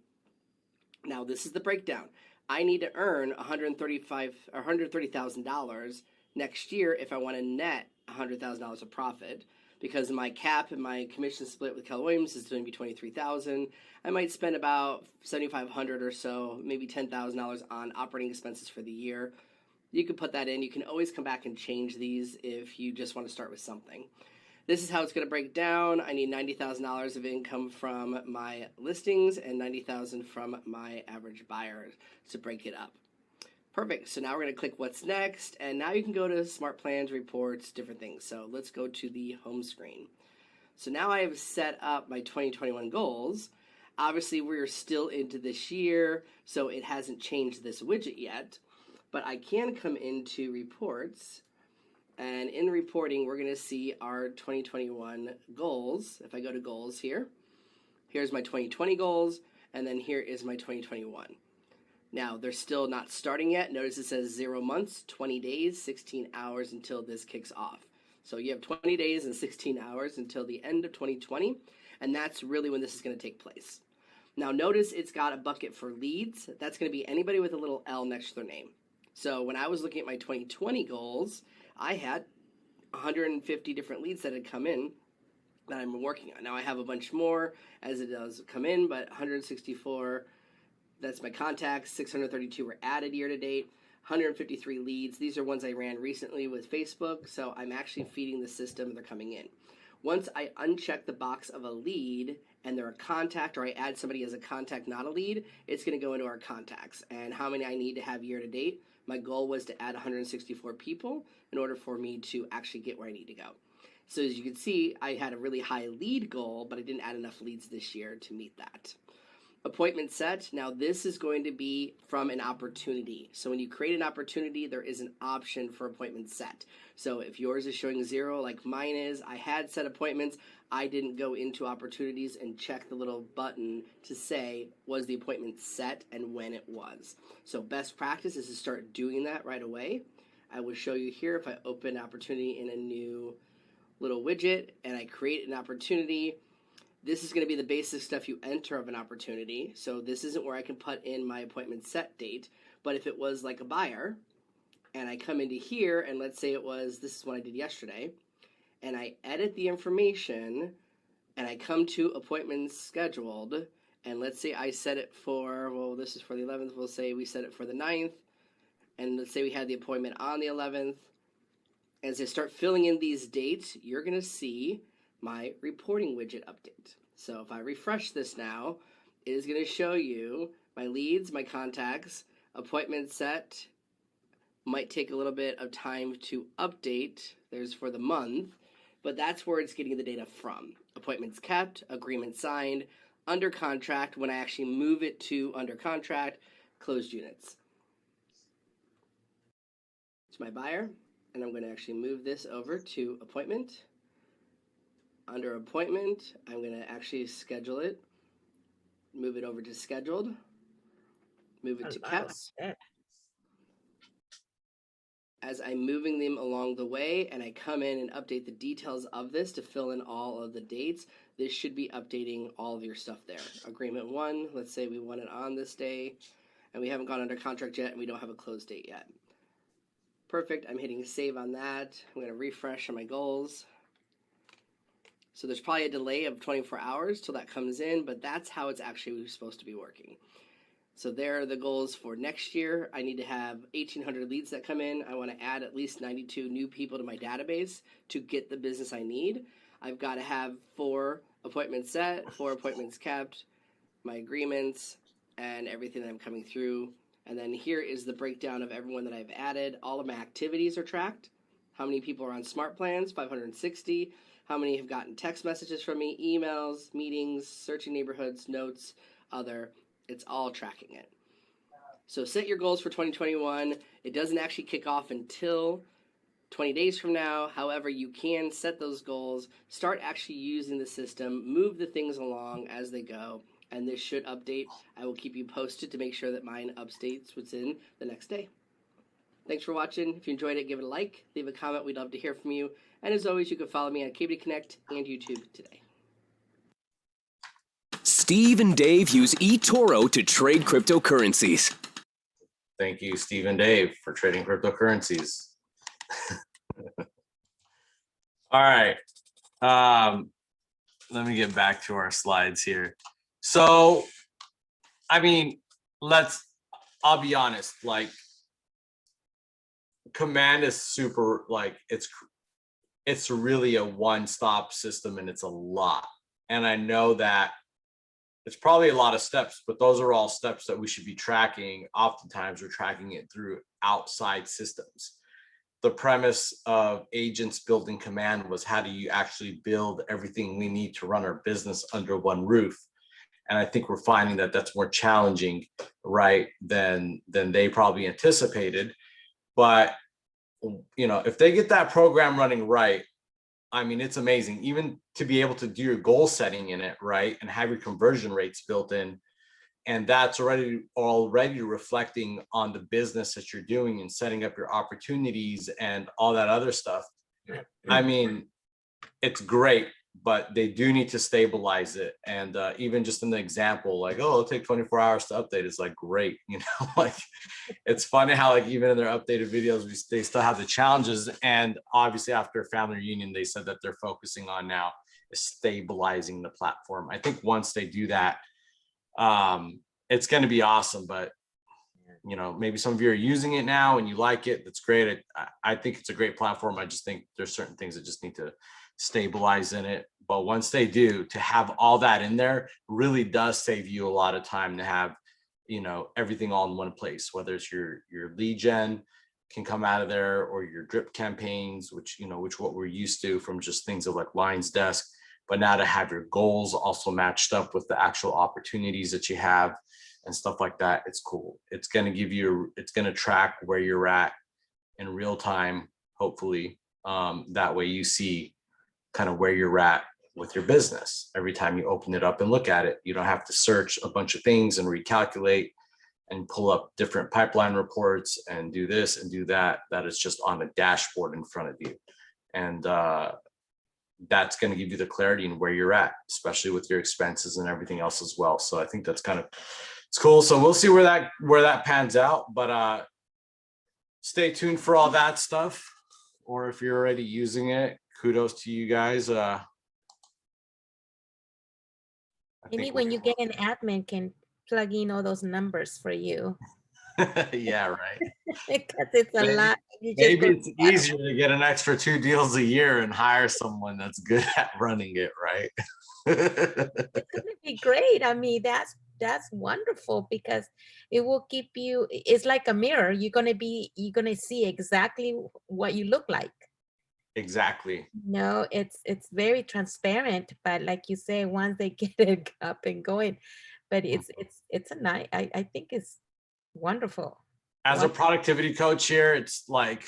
Now this is the breakdown. I need to earn $130,000 next year if I want to net $100,000 of profit, because my cap and my commission split with Keller Williams is going to be $23,000. I might spend about $7,500 or so, maybe $10,000 on operating expenses for the year. You can put that in. You can always come back and change these if you just want to start with something. This is how it's going to break down. I need $90,000 of income from my listings and $90,000 from my average buyers to break it up. Perfect. So now we're going to click what's next, and now you can go to smart plans, reports, different things. So let's go to the home screen. So now I have set up my 2021 goals. Obviously, we're still into this year, so it hasn't changed this widget yet, but I can come into reports, and in reporting, we're going to see our 2021 goals. If I go to goals here, here's my 2020 goals. And then here is my 2021. Now they're still not starting yet. Notice it says 0 months, 20 days, 16 hours until this kicks off. So you have 20 days and 16 hours until the end of 2020. And that's really when this is going to take place. Now notice it's got a bucket for leads. That's going to be anybody with a little L next to their name. So when I was looking at my 2020 goals, I had 150 different leads that had come in that I'm working on. Now I have a bunch more as it does come in, but 164, that's my contacts. 632 were added year to date. 153 leads. These are ones I ran recently with Facebook. So I'm actually feeding the system and they're coming in. Once I uncheck the box of a lead and they're a contact, or I add somebody as a contact, not a lead, it's going to go into our contacts. And how many I need to have year to date. My goal was to add 164 people in order for me to actually get where I need to go. So as you can see, I had a really high lead goal, but I didn't add enough leads this year to meet that. Appointment set. Now this is going to be from an opportunity. So when you create an opportunity, there is an option for appointment set. So if yours is showing 0 like mine is, I had set appointments. I didn't go into opportunities and check the little button to say, was the appointment set and when it was. So best practice is to start doing that right away. I will show you here if I open opportunity in a new little widget and I create an opportunity. This is going to be the basic stuff you enter of an opportunity. So this isn't where I can put in my appointment set date. But if it was like a buyer and I come into here and let's say it was, this is what I did yesterday, and I edit the information and I come to appointments scheduled, and let's say I set it for, well, this is for the 11th, we'll say we set it for the 9th, and let's say we had the appointment on the 11th. As I start filling in these dates, you're going to see my reporting widget update. So if I refresh this now, it is going to show you my leads, my contacts, appointment set. Might take a little bit of time to update. There's for the month, but that's where it's getting the data from. Appointments kept, agreement signed, under contract, when I actually move it to under contract, closed units. It's my buyer, and I'm going to actually move this over to appointment. Under appointment, I'm going to actually schedule it, move it over to scheduled, move it to kept. As I'm moving them along the way and I come in and update the details of this to fill in all of the dates, this should be updating all of your stuff there. Agreement 1, let's say we want it on this day and we haven't gone under contract yet and we don't have a close date yet. Perfect, I'm hitting save on that. I'm going to refresh on my goals. So there's probably a delay of 24 hours till that comes in, but that's how it's actually supposed to be working. So there are the goals for next year. I need to have 1,800 leads that come in. I want to add at least 92 new people to my database to get the business I need. I've got to have 4 appointments set, 4 appointments kept, my agreements, and everything that I'm coming through. And then here is the breakdown of everyone that I've added. All of my activities are tracked. How many people are on smart plans? 560. How many have gotten text messages from me, emails, meetings, searching neighborhoods, notes, other. It's all tracking it. So set your goals for 2021. It doesn't actually kick off until 20 days from now. However, you can set those goals, start actually using the system, move the things along as they go, and this should update. I will keep you posted to make sure that mine updates within the next day. Thanks for watching. If you enjoyed it, give it a like, leave a comment. We'd love to hear from you. And as always, you can follow me on KBD Connect and YouTube today. Steve and Dave use eToro to trade cryptocurrencies. Thank you, Steve and Dave, for trading cryptocurrencies. All right. Let me get back to our slides here. So, I mean, I'll be honest, like, Command is super, like, it's really a one-stop system and it's a lot. And I know that it's probably a lot of steps, but those are all steps that we should be tracking. Oftentimes we're tracking it through outside systems. The premise of agents building Command was, how do you actually build everything we need to run our business under one roof? And I think we're finding that that's more challenging, right, than they probably anticipated. But, you know, if they get that program running right, I mean, it's amazing. Even to be able to do your goal setting in it, right, and have your conversion rates built in, And that's already reflecting on the business that you're doing and setting up your opportunities and all that other stuff. I mean, it's great, but they do need to stabilize it. And even just an example, like, oh, it'll take 24 hours to update. It's like, great, you know, like, it's funny how like even in their updated videos, they still have the challenges. And obviously after family reunion, they said that they're focusing on now is stabilizing the platform. I think once they do that, it's going to be awesome. But you know, maybe some of you are using it now and you like it. That's great. I think it's a great platform. I just think there's certain things that just need to stabilize in it. But once they do, to have all that in there really does save you a lot of time to have, you know, everything all in one place, whether it's your lead gen can come out of there, or your drip campaigns, which, you know, what we're used to from just things of like Lines Desk. But now to have your goals also matched up with the actual opportunities that you have and stuff like that, it's cool. It's going to give you, it's going to track where you're at in real time, hopefully. That way you see kind of where you're at with your business. Every time you open it up and look at it, you don't have to search a bunch of things and recalculate and pull up different pipeline reports and do this and do that. That is just on a dashboard in front of you. And that's going to give you the clarity in where you're at, especially with your expenses and everything else as well. So I think that's kind of, it's cool. So we'll see where that pans out, but stay tuned for all that stuff. Or if you're already using it, kudos to you guys. Maybe when you get an admin can plug in all those numbers for you. Yeah, right. Because it's a lot. Maybe it's easier to get an extra 2 deals a year and hire someone that's good at running it, right? It's gonna be great. I mean, that's wonderful, because it will keep you, it's like a mirror. You're gonna see exactly what you look like. Exactly. No, it's very transparent, but like you say, once they get it up and going, but it's a nice, I think it's wonderful. As a productivity coach here, it's like,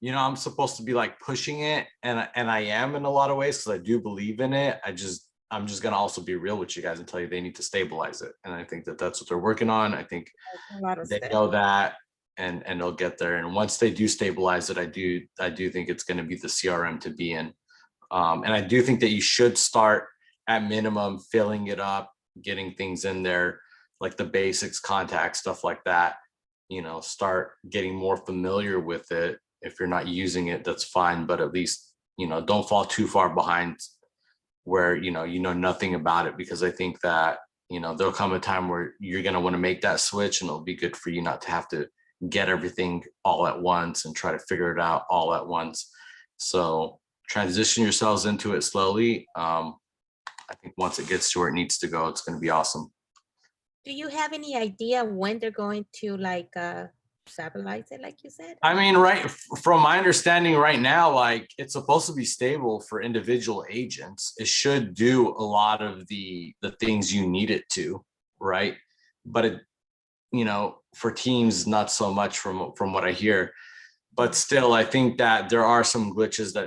you know, I'm supposed to be like pushing it, and I am in a lot of ways because I do believe in it. I'm just gonna also be real with you guys and tell you they need to stabilize it, and I think that that's what they're working on. I think they know that, and they'll get there. And once they do stabilize it, I do think it's going to be the CRM to be in, and I do think that you should start at minimum filling it up, getting things in there like the basics, contact stuff like that. You know, start getting more familiar with it. If you're not using it, that's fine, but at least, you know, don't fall too far behind where you know nothing about it, because I think that, you know, there'll come a time where you're going to want to make that switch, and it'll be good for you not to have to get everything all at once and try to figure it out all at once. So transition yourselves into it slowly. I think once it gets to where it needs to go, it's going to be awesome. Do you have any idea when they're going to like stabilize it, like you said? I mean, right, from my understanding right now, like it's supposed to be stable for individual agents. It should do a lot of the things you need it to, right? But it, you know, for teams, not so much from what I hear. But still, I think that there are some glitches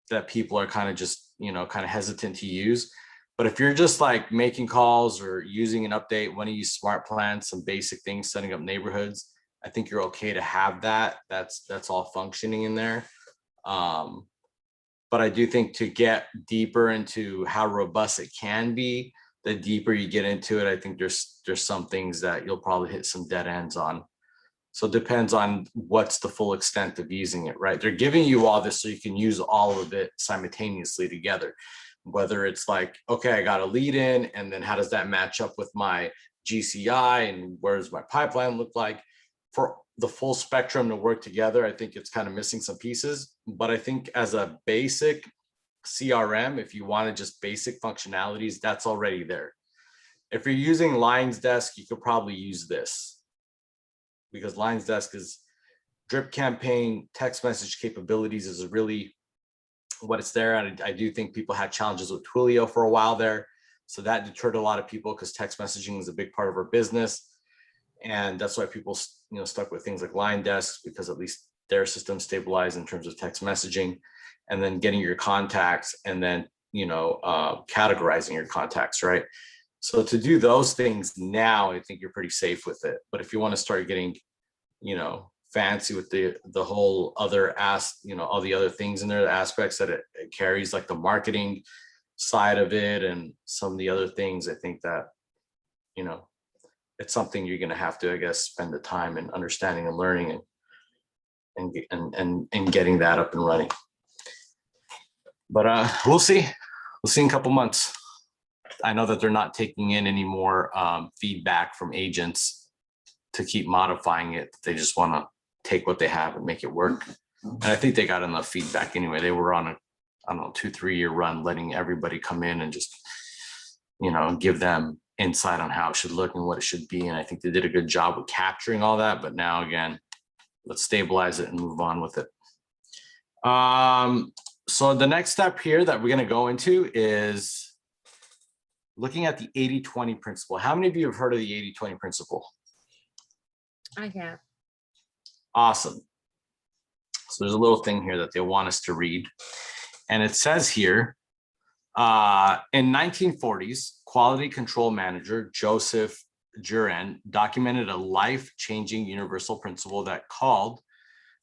that people are kind of just, you know, kind of hesitant to use. But if you're just like making calls or using an update, want to use smart plans, some basic things, setting up neighborhoods, I think you're okay to have that. That's all functioning in there. But I do think to get deeper into how robust it can be, the deeper you get into it, I think there's some things that you'll probably hit some dead ends on. So it depends on what's the full extent of using it, right? They're giving you all this so you can use all of it simultaneously together. Whether it's like, okay, I got a lead in, and then how does that match up with my GCI, and where does my pipeline look like? For the full spectrum to work together, I think it's kind of missing some pieces. But I think as a basic CRM, if you wanted just basic functionalities, that's already there. If you're using Lines Desk, you could probably use this, because Lines Desk is drip campaign, text message capabilities is really what it's there. And I do think people had challenges with Twilio for a while there. So that deterred a lot of people, because text messaging is a big part of our business. And that's why people, you know, stuck with things like Line Desk, because at least their system stabilized in terms of text messaging, and then getting your contacts, and then, you know, categorizing your contacts, right? So to do those things now, I think you're pretty safe with it. But if you want to start getting, fancy with the whole other all the other things in there, the aspects that it carries, like the marketing side of it and some of the other things, I think that, it's something you're going to have to, I guess, spend the time and understanding and learning and getting that up and running. But we'll see. We'll see in a couple months. I know that they're not taking in any more feedback from agents to keep modifying it. They just want to take what they have and make it work. And I think they got enough feedback anyway. They were on a, 2-3 year run, letting everybody come in and just, give them insight on how it should look and what it should be. And I think they did a good job with capturing all that. But now again, let's stabilize it and move on with it. So the next step here that we're going to go into is looking at the 80-20 principle. How many of you have heard of the 80-20 principle? I have. Awesome. So there's a little thing here that they want us to read. And it says here, in 1940s, quality control manager Joseph Juran documented a life-changing universal principle that called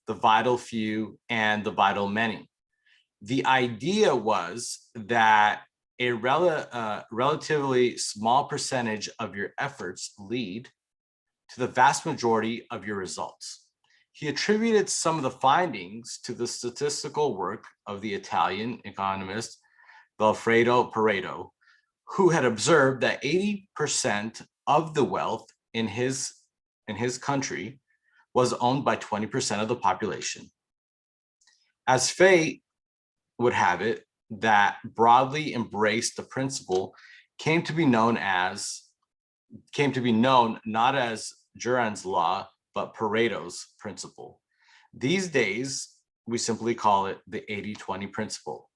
the vital few and the vital many. The idea was that a relatively small percentage of your efforts lead to the vast majority of your results. He attributed some of the findings to the statistical work of the Italian economist Vilfredo Pareto, who had observed that 80% of the wealth in his country was owned by 20% of the population. As fate would have it, that broadly embraced the principle came to be known not as Juran's law, but Pareto's principle. These days, we simply call it the 80-20 principle.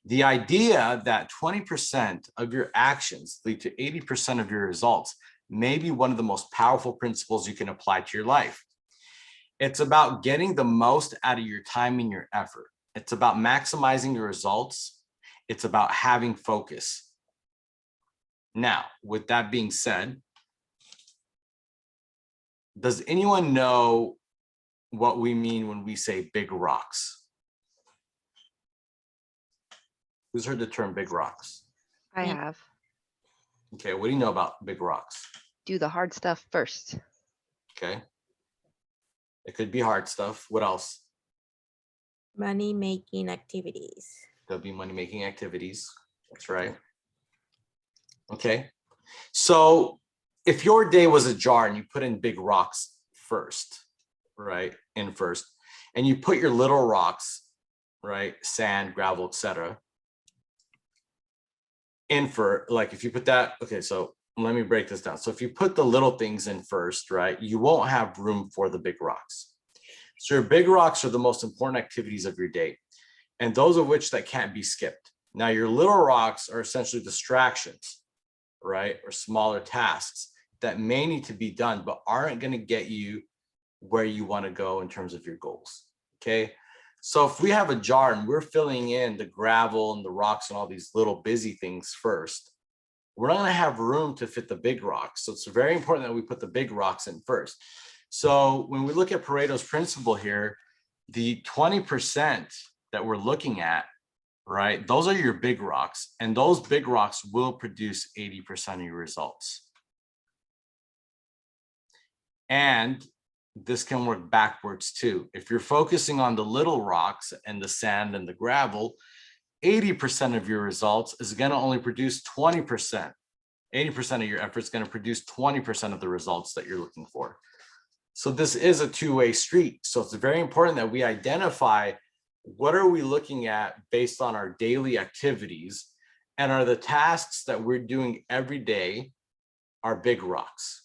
The idea that 20% of your actions lead to 80% of your results may be one of the most powerful principles you can apply to your life. It's about getting the most out of your time and your effort. It's about maximizing your results. It's about having focus. Now, with that being said, does anyone know what we mean when we say big rocks? Who's heard the term big rocks? I have. Okay, what do you know about big rocks? Do the hard stuff first. Okay. It could be hard stuff. What else? Money making activities. There'll be money-making activities. That's right. Okay. So if your day was a jar and you put in big rocks first, right, and you put your little rocks, right, sand, gravel, etc., in for, like, if you put that, okay, so let me break this down. So if you put the little things in first, right, you won't have room for the big rocks. So your big rocks are the most important activities of your day, and those of which that can't be skipped. Now, your little rocks are essentially distractions, right, or smaller tasks that may need to be done, but aren't going to get you where you want to go in terms of your goals. Okay. So if we have a jar and we're filling in the gravel and the rocks and all these little busy things first, we're not going to have room to fit the big rocks. So it's very important that we put the big rocks in first. So when we look at Pareto's principle here, the 20% that we're looking at, right, those are your big rocks, and those big rocks will produce 80% of your results. And this can work backwards too. If you're focusing on the little rocks and the sand and the gravel, 80% of your results is going to only produce 20%. 80% of your effort is going to produce 20% of the results that you're looking for. So this is a two-way street. So it's very important that we identify what are we looking at based on our daily activities, and are the tasks that we're doing every day our big rocks.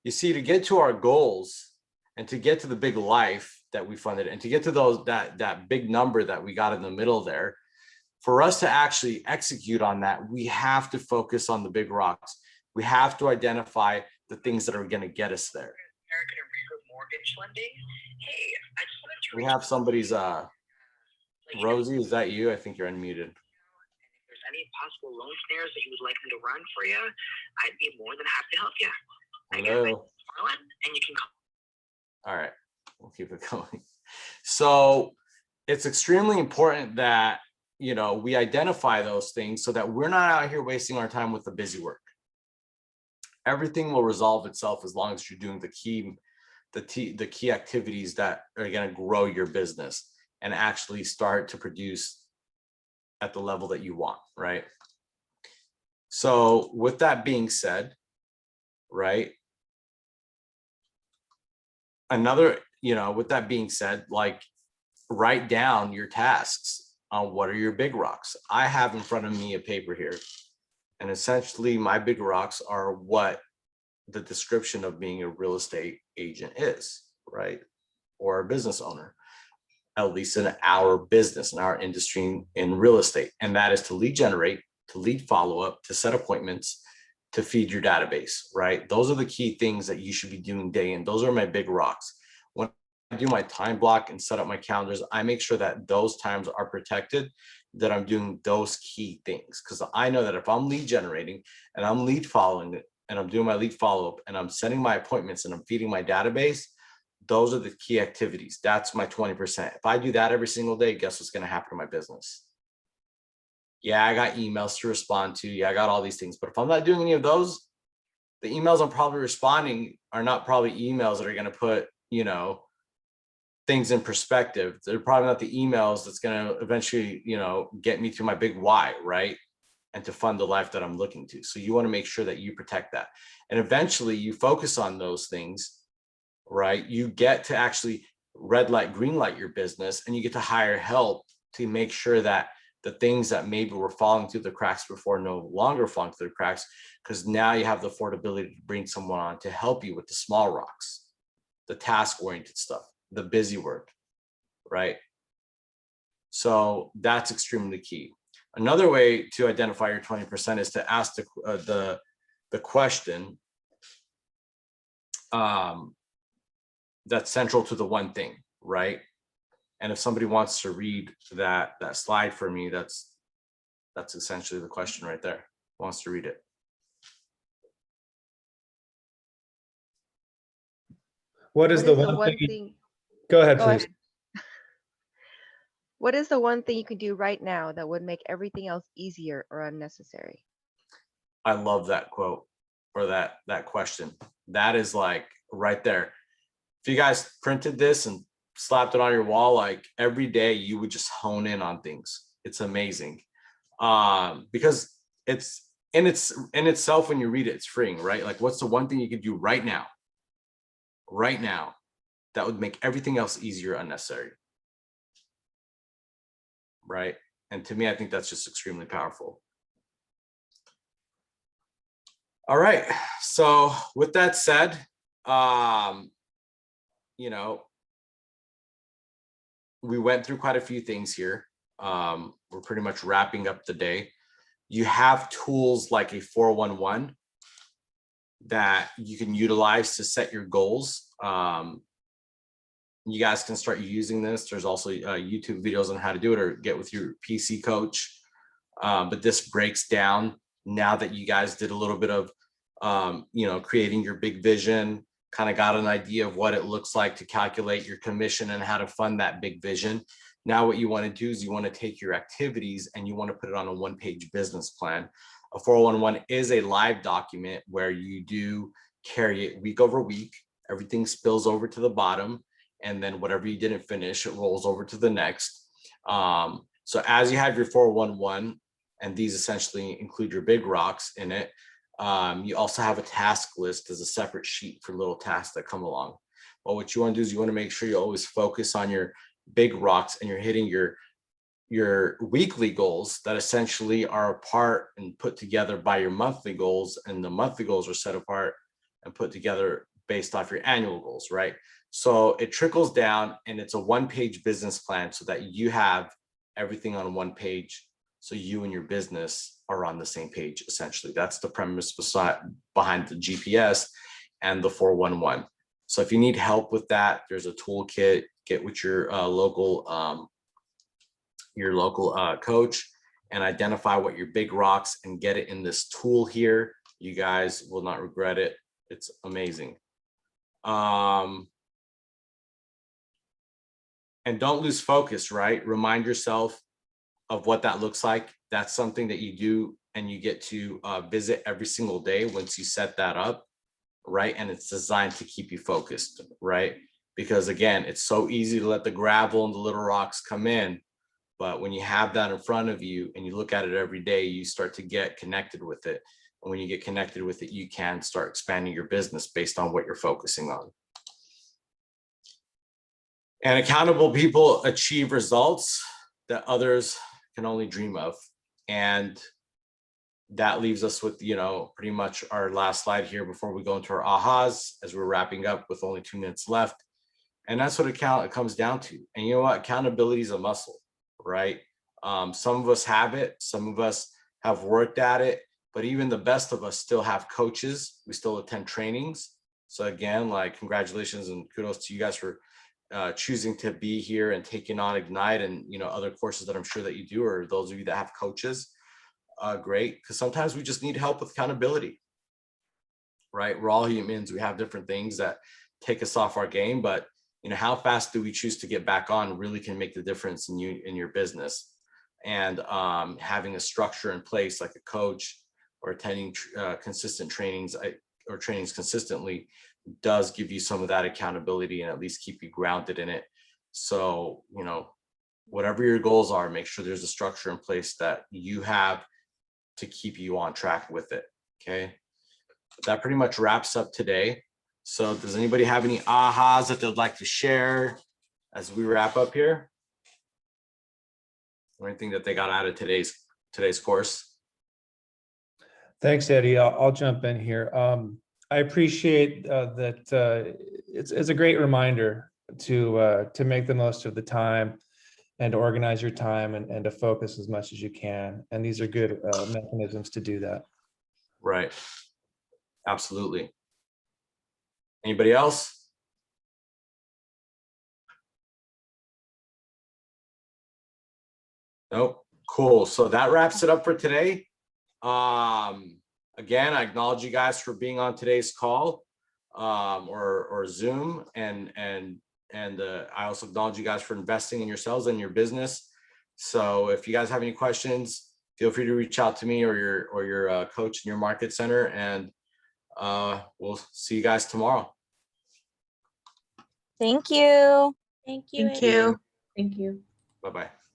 You see, to get to our goals and to get to the big life that we funded and to get to those that big number that we got in the middle there, for us to actually execute on that, we have to focus on the big rocks. We have to identify the things that are going to get us there. Mortgage lending. Hey, I just wanted to. We have somebody's Rosie, is that you? I think you're unmuted. any possible loan scenarios that you would like me to run for you, I'd be more than happy to help you. Hello. Marlon, and you can call. All right, we'll keep it going. So it's extremely important that, you know, we identify those things so that we're not out here wasting our time with the busy work. Everything will resolve itself as long as you're doing the key activities that are going to grow your business and actually start to produce at the level that you want, right? So with that being said, right, with that being said, like, write down your tasks on what are your big rocks. I have in front of me a paper here, and essentially my big rocks are what the description of being a real estate agent is, right? Or a business owner, at least in our business, in our industry in real estate. And that is to lead generate, to lead follow up, to set appointments, to feed your database, right? Those are the key things that you should be doing day in. Those are my big rocks. When I do my time block and set up my calendars, I make sure that those times are protected, that I'm doing those key things. Because I know that if I'm lead generating and I'm lead following it, and I'm doing my lead follow-up and I'm setting my appointments and I'm feeding my database, those are the key activities. That's my 20%. If I do that every single day, guess what's going to happen to my business? Yeah, I got emails to respond to. Yeah, I got all these things. But if I'm not doing any of those, the emails I'm probably responding are not probably emails that are going to put, you know, things in perspective. They're probably not the emails that's going to eventually, you know, get me to my big why, right? And to fund the life that I'm looking to. So you want to make sure that you protect that. And eventually you focus on those things, right? You get to actually red light, green light your business, and you get to hire help to make sure that the things that maybe were falling through the cracks before no longer falling through the cracks, because now you have the affordability to bring someone on to help you with the small rocks, the task-oriented stuff, the busy work, right? So that's extremely key. Another way to identify your 20% is to ask the question that's central to the one thing, right? And if somebody wants to read that slide for me, that's essentially the question right there. Who wants to read it? What is the one thing? Go ahead, please. What is the one thing you can do right now that would make everything else easier or unnecessary? I love that quote, or that question. That is like right there. If you guys printed this and slapped it on your wall, like every day you would just hone in on things. It's amazing. Because it's in itself, when you read it, it's freeing, right? Like, what's the one thing you could do right now that would make everything else easier or unnecessary? Right? And to me, I think that's just extremely powerful. All right. So with that said, you know, we went through quite a few things here. We're pretty much wrapping up the day. You have tools like a 411 that you can utilize to set your goals. You guys can start using this. There's also YouTube videos on how to do it, or get with your PC coach. But this breaks down, now that you guys did a little bit of, you know, creating your big vision, kind of got an idea of what it looks like to calculate your commission and how to fund that big vision. Now what you want to do is you want to take your activities and you want to put it on a one-page business plan. A 411 is a live document where you do carry it week over week. Everything spills over to the bottom. And then whatever you didn't finish, it rolls over to the next. So as you have your 411, and these essentially include your big rocks in it, you also have a task list as a separate sheet for little tasks that come along. Well, what you want to do is you want to make sure you always focus on your big rocks, and you're hitting your weekly goals that essentially are apart and put together by your monthly goals, and the monthly goals are set apart and put together based off your annual goals, right? So it trickles down, and it's a one-page business plan so that you have everything on one page, so you and your business are on the same page. Essentially, that's the premise behind the GPS and the 411. So if you need help with that, there's a toolkit. Get with your local coach, and identify what your big rocks and get it in this tool here. You guys will not regret it. It's amazing. And don't lose focus, right? Remind yourself of what that looks like. That's something that you do and you get to visit every single day once you set that up, right? And it's designed to keep you focused, right? Because again, it's so easy to let the gravel and the little rocks come in. But when you have that in front of you and you look at it every day, you start to get connected with it. And when you get connected with it, you can start expanding your business based on what you're focusing on. And accountable people achieve results that others can only dream of. And that leaves us with, you know, pretty much our last slide here before we go into our ahas as we're wrapping up with only 2 minutes left. And that's what it comes down to. And you know what? Accountability is a muscle, right? Some of us have it. Some of us have worked at it. But even the best of us still have coaches. We still attend trainings. So again, like congratulations and kudos to you guys for choosing to be here and taking on Ignite and, you know, other courses that I'm sure that you do, or those of you that have coaches. Great, because sometimes we just need help with accountability, right? We're all humans. We have different things that take us off our game, but you know, how fast do we choose to get back on really can make the difference in your business. And having a structure in place like a coach or attending consistent trainings or trainings consistently does give you some of that accountability and at least keep you grounded in it. So, you know, whatever your goals are, make sure there's a structure in place that you have to keep you on track with it. Okay. That pretty much wraps up today. So does anybody have any ahas that they'd like to share as we wrap up here? Or anything that they got out of today's course? Thanks, Eddie. I'll jump in here. I appreciate that it's a great reminder to make the most of the time and to organize your time and to focus as much as you can. And these are good mechanisms to do that. Right. Absolutely. Anybody else? Nope. Cool. So that wraps it up for today. Again, I acknowledge you guys for being on today's call or Zoom, and I also acknowledge you guys for investing in yourselves and your business. So if you guys have any questions, feel free to reach out to me or your coach in your market center, and we'll see you guys tomorrow. Thank you. Thank you. Thank you. Thank you. Bye-bye.